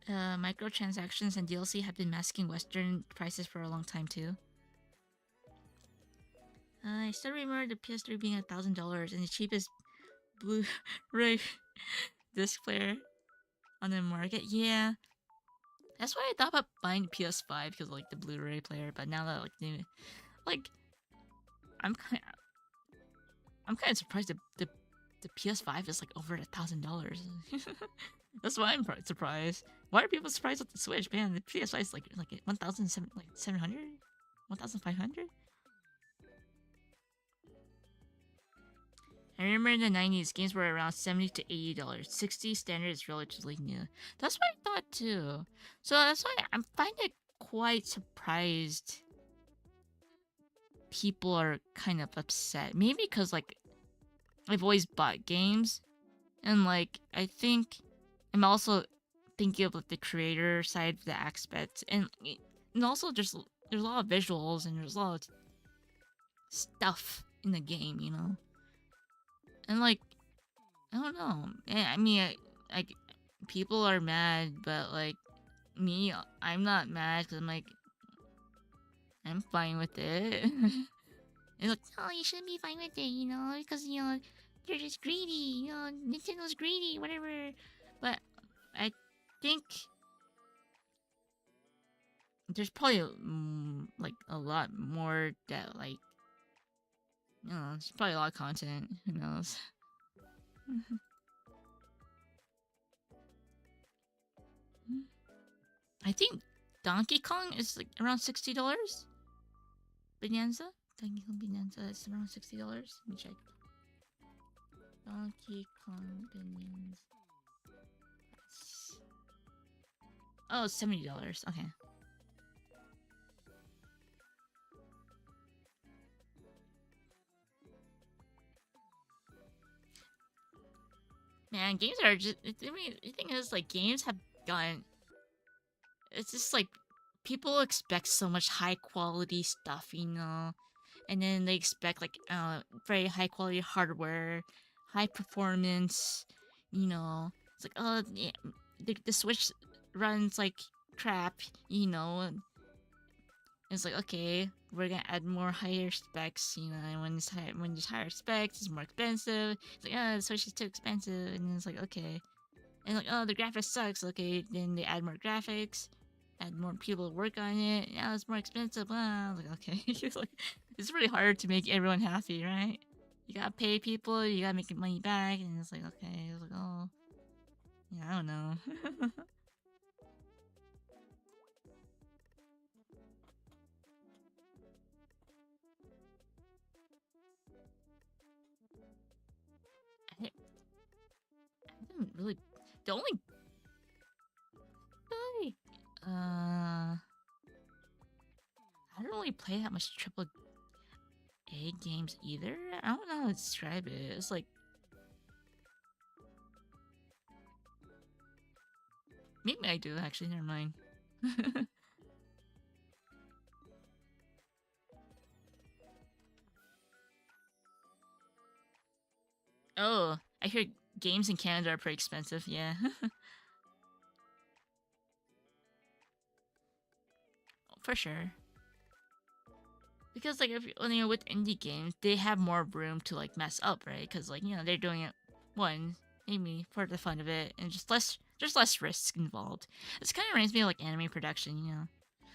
Microtransactions and DLC have been masking Western prices for a long time too. I still remember the PS3 being $1,000 and the cheapest Blu-ray disc player on the market. Yeah, that's why I thought about buying the PS5, because like the Blu-ray player. But now that like I'm kind of surprised the PS5 is like over $1,000. That's why I'm surprised. Why are people surprised with the Switch? Man, the PS5 is like 1,700, 1,500. I remember in the 90s, games were around $70 to $80. 60 standard is relatively new. That's what I thought too. So that's why I'm finding it quite surprised people are kind of upset. Maybe because like I've always bought games, and like I think I'm also thinking of like the creator side of the aspect, and also just there's a lot of visuals and there's a lot of stuff in the game, you know. And like, I don't know. I mean, people are mad, but like me, I'm not mad, because I'm like, I'm fine with it. And like, oh, you shouldn't be fine with it, you know, because you're just greedy, Nintendo's greedy, whatever. But I think there's probably like a lot more that like, there's probably a lot of content. Who knows? I think Donkey Kong is like around $60. Bonanza? Donkey Kong Bonanza is around $60. Let me check. Donkey Kong Bonanza. Oh, $70. Okay. Man, games are just. I mean, the thing is, like, games have gotten. It's just like people expect so much high quality stuff, and then they expect like very high quality hardware, high performance. It's like, oh yeah, the Switch runs like crap. And it's like, okay, we're gonna add more higher specs. And when there's higher specs, it's more expensive. It's like, oh, the Switch is too expensive, and it's like, okay. And like, oh, the graphics sucks. Okay, then they add more graphics, add more people to work on it. Yeah, it's more expensive. I was like, okay. It's really hard to make everyone happy, right? You gotta pay people, you gotta make your money back, and it's like, okay. It's like, oh, yeah, I don't know. haven't really. The only. Really, I don't really play that much triple A games either. I don't know how to describe it. It's like maybe I do actually. Never mind. Oh, I hear games in Canada are pretty expensive. Yeah, for sure. Because like if with indie games, they have more room to like mess up, right? Because like they're doing it one maybe for the fun of it, and just less there's less risk involved. This kind of reminds me of like anime production.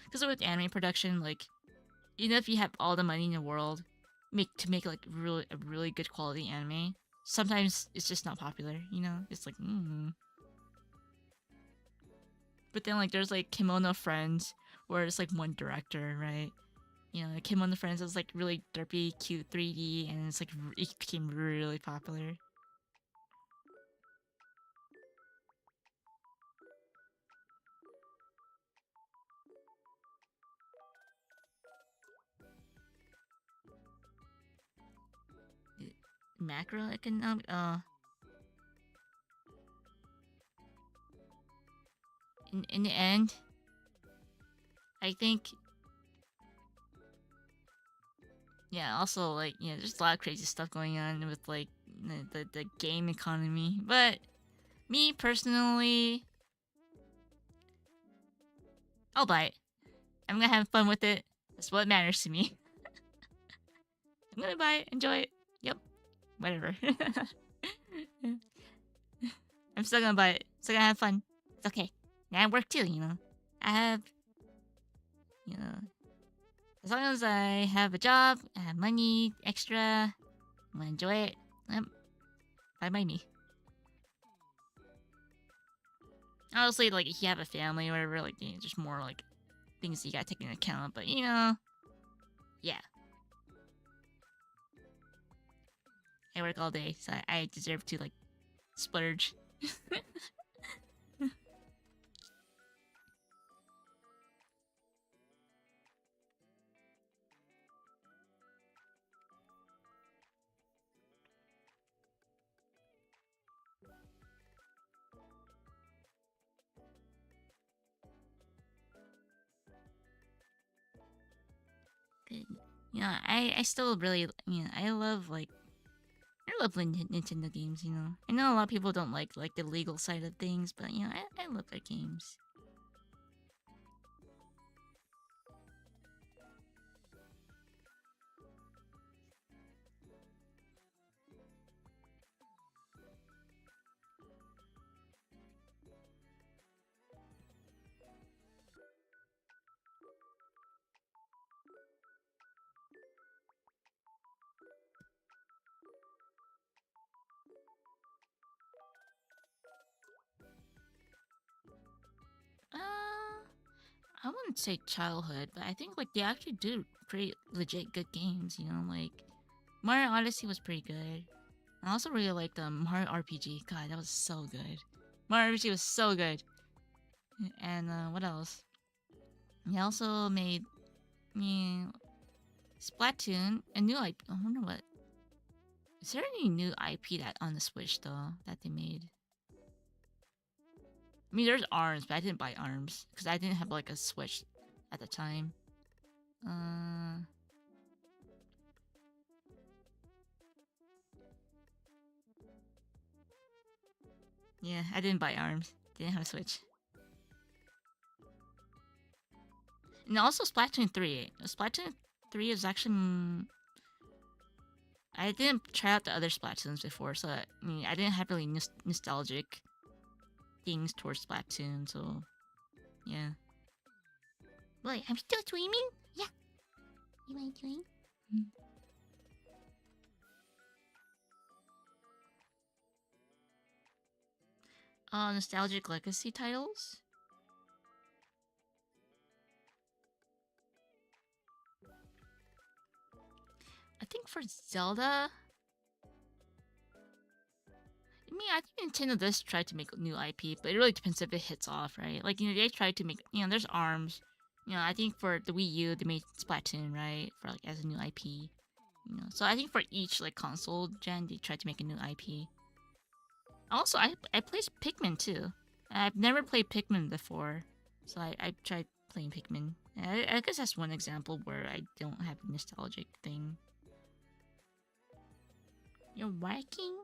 Because with anime production, like even if you have all the money in the world, make like a really good quality anime, sometimes it's just not popular. It's like. But then like there's like Kimono Friends, where it's like one director, right? Kimono Friends is like really derpy, cute 3D, and it's like it became really popular. Macroeconomic. In the end, I think. Yeah. Also, like there's a lot of crazy stuff going on with like the game economy, but me personally, I'll buy it. I'm gonna have fun with it. That's what matters to me. I'm gonna buy it, enjoy it. Yep. Whatever. I'm still gonna buy it. Still gonna have fun. It's okay. And I work too. I have, you know, as long as I have a job, I have money, extra, I'm gonna enjoy it. Yep. Bye by me. Honestly, like if you have a family or whatever, like just more like things you gotta take into account. But yeah. I work all day, so I deserve to like splurge. Good. I still really I love Nintendo games. I know a lot of people don't like the legal side of things, but I love their games. Uh, I wouldn't say childhood, but I think like they actually do pretty legit good games. Like Mario Odyssey was pretty good. I also really liked Mario RPG. God, that was so good. Mario RPG was so good. And what else? He also made me Splatoon, a new IP. I wonder what. Is there any new IP that on the Switch though that they made? I mean, there's Arms, but I didn't buy Arms because I didn't have like a Switch at the time. Uh, yeah, I didn't buy Arms. Didn't have a Switch. And also Splatoon 3. Splatoon 3 is actually. I didn't try out the other Splatoons before, so I didn't have really nostalgic things towards Splatoon, so yeah. Wait, I'm still dreaming? Yeah. You want to dream? Nostalgic legacy titles? I think for Zelda, mean, I think Nintendo does try to make a new IP, but it really depends if it hits off, right? Like, they tried to make, there's ARMS. I think for the Wii U, they made Splatoon, right? For, like, as a new IP. So I think for each, like, console gen, they tried to make a new IP. Also, I played Pikmin, too. I've never played Pikmin before, so I tried playing Pikmin. I guess that's one example where I don't have a nostalgic thing. You're working?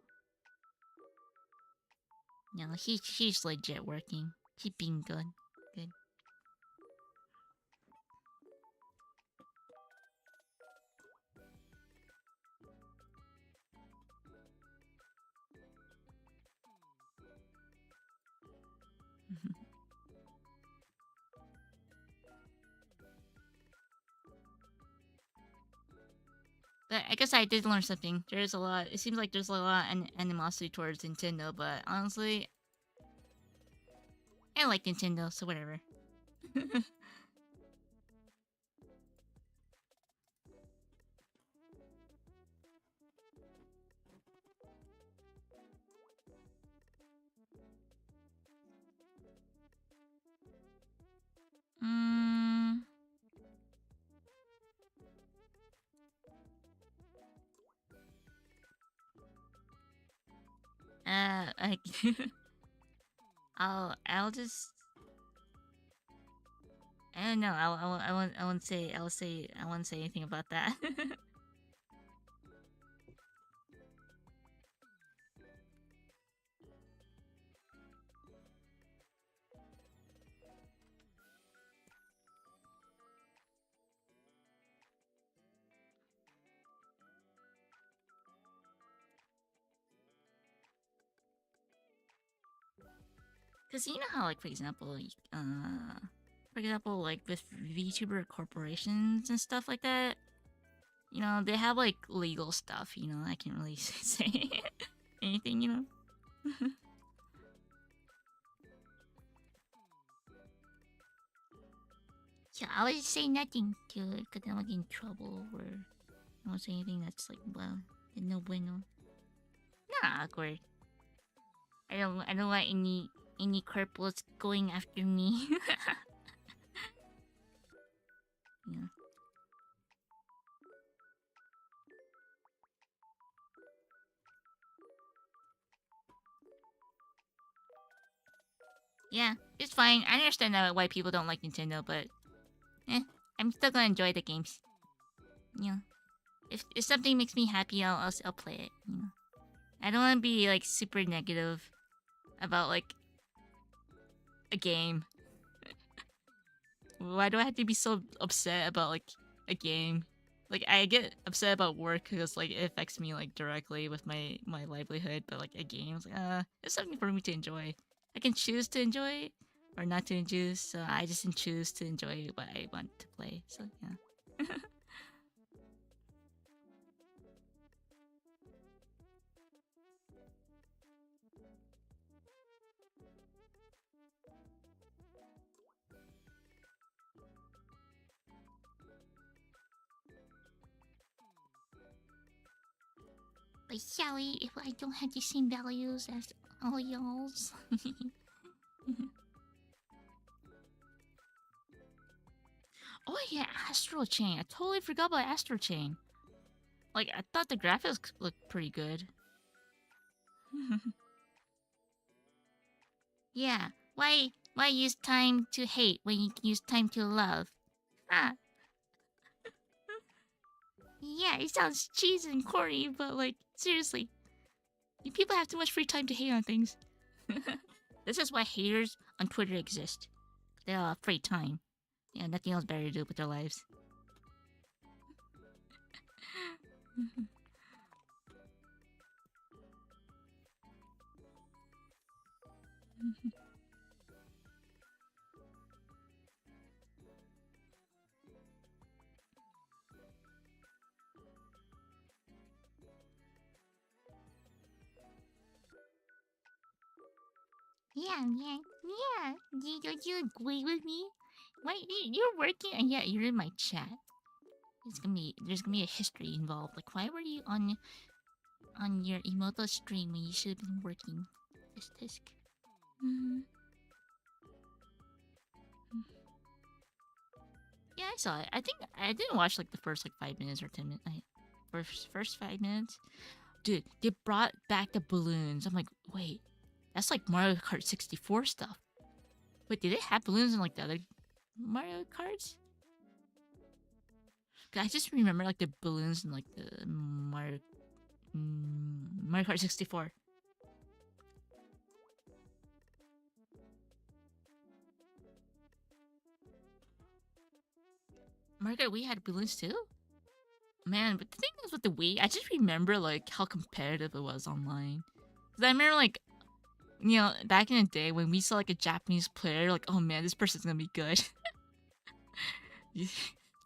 No, she's legit working. She's being good. Good. But I guess I did learn something. There's a lot. It seems like there's a lot of animosity towards Nintendo, but honestly, I like Nintendo, so whatever. mm, I, I'll just. I don't know. I won't say. I won't say anything about that. Cause you know how, like, for example, like with VTuber corporations and stuff like that, they have like legal stuff. I can't really say anything. Yeah, I would say nothing to because I don't get in trouble or I won't say anything that's like, well, no bueno. Not awkward. I don't want any corporals going after me. yeah. Yeah, it's fine. I understand why people don't like Nintendo, but I'm still gonna enjoy the games. Yeah. If something makes me happy, I'll play it. I don't want to be like super negative about like a game. Why do I have to be so upset about like a game? Like I get upset about work because like it affects me like directly with my livelihood, but like a game, it's like it's something for me to enjoy. I can choose to enjoy or not to enjoy, so I just choose to enjoy what I want to play. So yeah. But sorry if I don't have the same values as all y'all's. Oh yeah, Astral Chain. I totally forgot about Astral Chain. Like I thought the graphics looked pretty good. yeah. Why use time to hate when you can use time to love? Ah. Yeah, it sounds cheesy and corny, but like seriously, people have too much free time to hate on things. This is why haters on Twitter exist. They all have free time. Yeah, nothing else better to do with their lives. Yeah. Don't you agree with me? Why you're working and yet you're in my chat? There's gonna be a history involved. Like, why were you on your Emoto stream when you should have been working. Tisk tisk. Mm-hmm. Yeah, I saw it. I think I didn't watch like the first like 5 minutes or 10 minutes. First 5 minutes. Dude, they brought back the balloons. I'm like, wait, that's like Mario Kart 64 stuff. Wait, did they have balloons in like the other Mario Karts? 'Cause I just remember like the balloons in like the Mario Kart 64. Mario Kart Wii had balloons too? Man, but the thing is with the Wii, I just remember like how competitive it was online. 'Cause I remember like, you know, back in the day when we saw like a Japanese player, like, oh man, this person's gonna be good.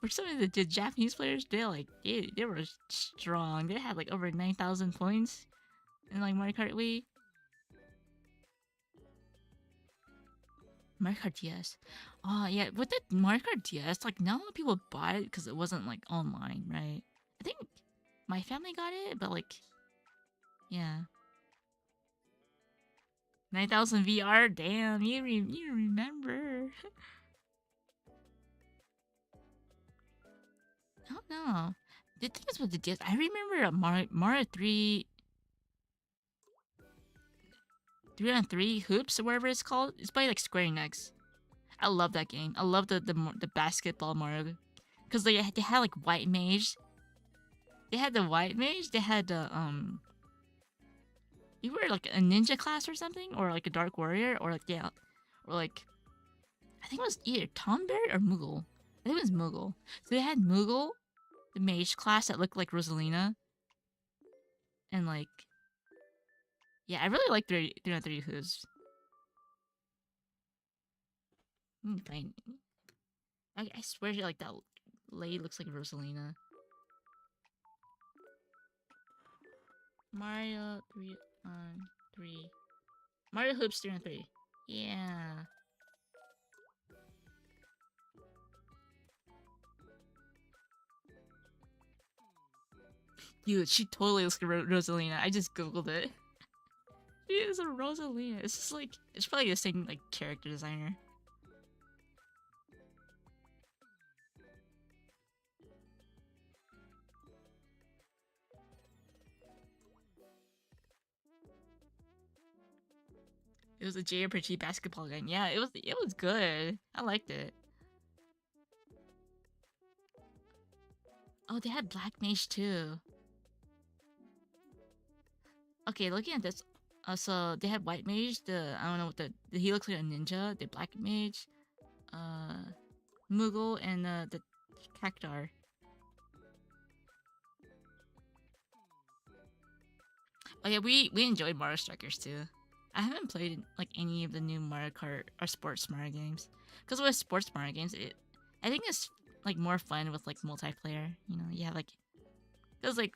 For some of the Japanese players, they were strong. They had like over 9,000 points in like Mario Kart Wii. Mario Kart DS. Oh yeah, with the Mario Kart DS, like not a lot of people bought it because it wasn't like online, right? I think my family got it, but like, yeah, 9,000 VR. Damn, you remember? I don't know. The thing is with the DS, I remember Mario 3 on 3 hoops or whatever it's called. It's by like Square Enix. I love that game. I love the basketball Mario, because they had like white mage. They had the white mage. They had the You were like a ninja class or something, or like a dark warrior, or like yeah, or like I think it was either Tomberry or Moogle. I think it was Moogle. So they had Moogle, the mage class that looked like Rosalina, and like yeah, I really like 3 on 3 hoops. Fine. I swear like that lady looks like Rosalina. Mario 3 on 3. Mario Hoops 3 on 3. Yeah. Dude, she totally looks like Rosalina. I just googled it. She is a Rosalina. It's just like it's probably the same like character designer. It was a JRPG basketball game. Yeah, it was good. I liked it. Oh, they had Black Mage too. Okay, looking at this, so they had White Mage. I don't know what he looks like a ninja. The Black Mage, uh, Moogle, and the Cactar. Oh yeah, we enjoyed Mario Strikers too. I haven't played like any of the new Mario Kart or sports Mario games, because with sports Mario games, I think it's like more fun with like multiplayer. You know, you have like, cause like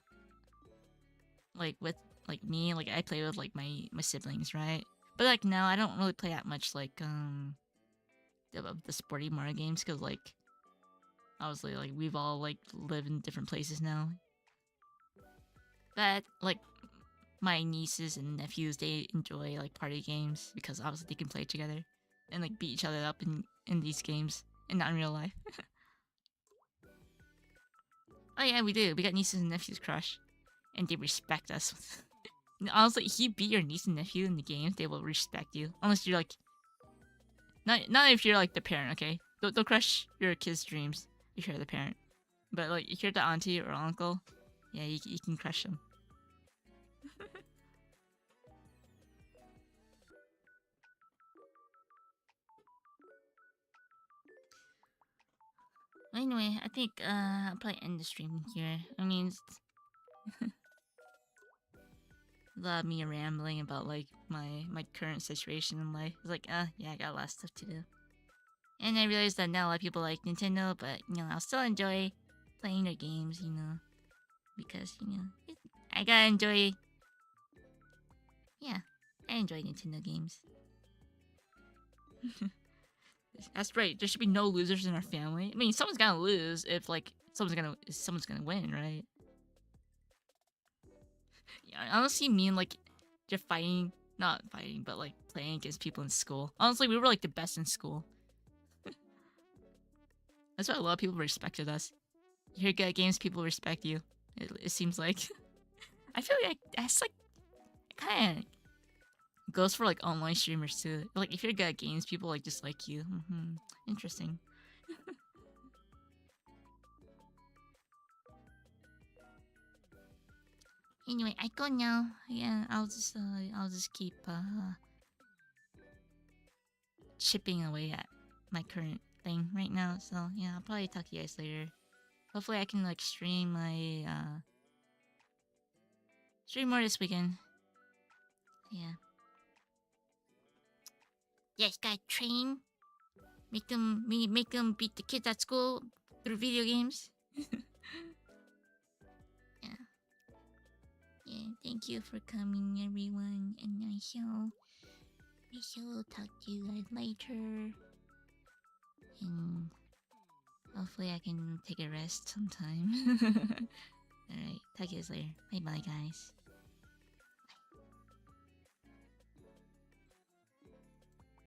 with like me, like I play with like my siblings, right? But like now I don't really play that much like the sporty Mario games, because like obviously like we've all like lived in different places now. But like my nieces and nephews, they enjoy like party games because obviously they can play together and like beat each other up in these games and not in real life. Oh yeah, we do. We got nieces and nephews crush, and they respect us. Honestly, if you beat your niece and nephew in the games, they will respect you. Unless you're like, not if you're like the parent, okay? Don't crush your kids' dreams if you're the parent. But like if you're the auntie or uncle, yeah, you can crush them. Anyway, I think I'll probably end the stream here. I mean, it's a lot of me rambling about like my current situation in life. It's like, yeah, I got a lot of stuff to do. And I realized that not a lot of people like Nintendo, but you know, I'll still enjoy playing their games, you know, because you know, I gotta enjoy. Yeah, I enjoy Nintendo games. That's right. There should be no losers in our family. I mean, someone's gonna lose if like someone's gonna win, right? Yeah, I honestly mean like just fighting, not fighting, but like playing against people in school. Honestly, we were like the best in school. That's why a lot of people respected us. You're good at games, people respect you. It seems like. I feel like that's like kind of goes for like online streamers too. Like if you're good at games, people like just like you. Interesting. Anyway, I go now. Yeah, I'll just keep chipping away at my current thing right now. So yeah, I'll probably talk to you guys later. Hopefully, I can like stream more this weekend. Yeah. Yes, gotta train. Make them beat the kids at school through video games. Yeah. Yeah. Thank you for coming, everyone, and I shall talk to you guys later. And hopefully, I can take a rest sometime. All right. Talk to you guys later. Bye, bye, guys.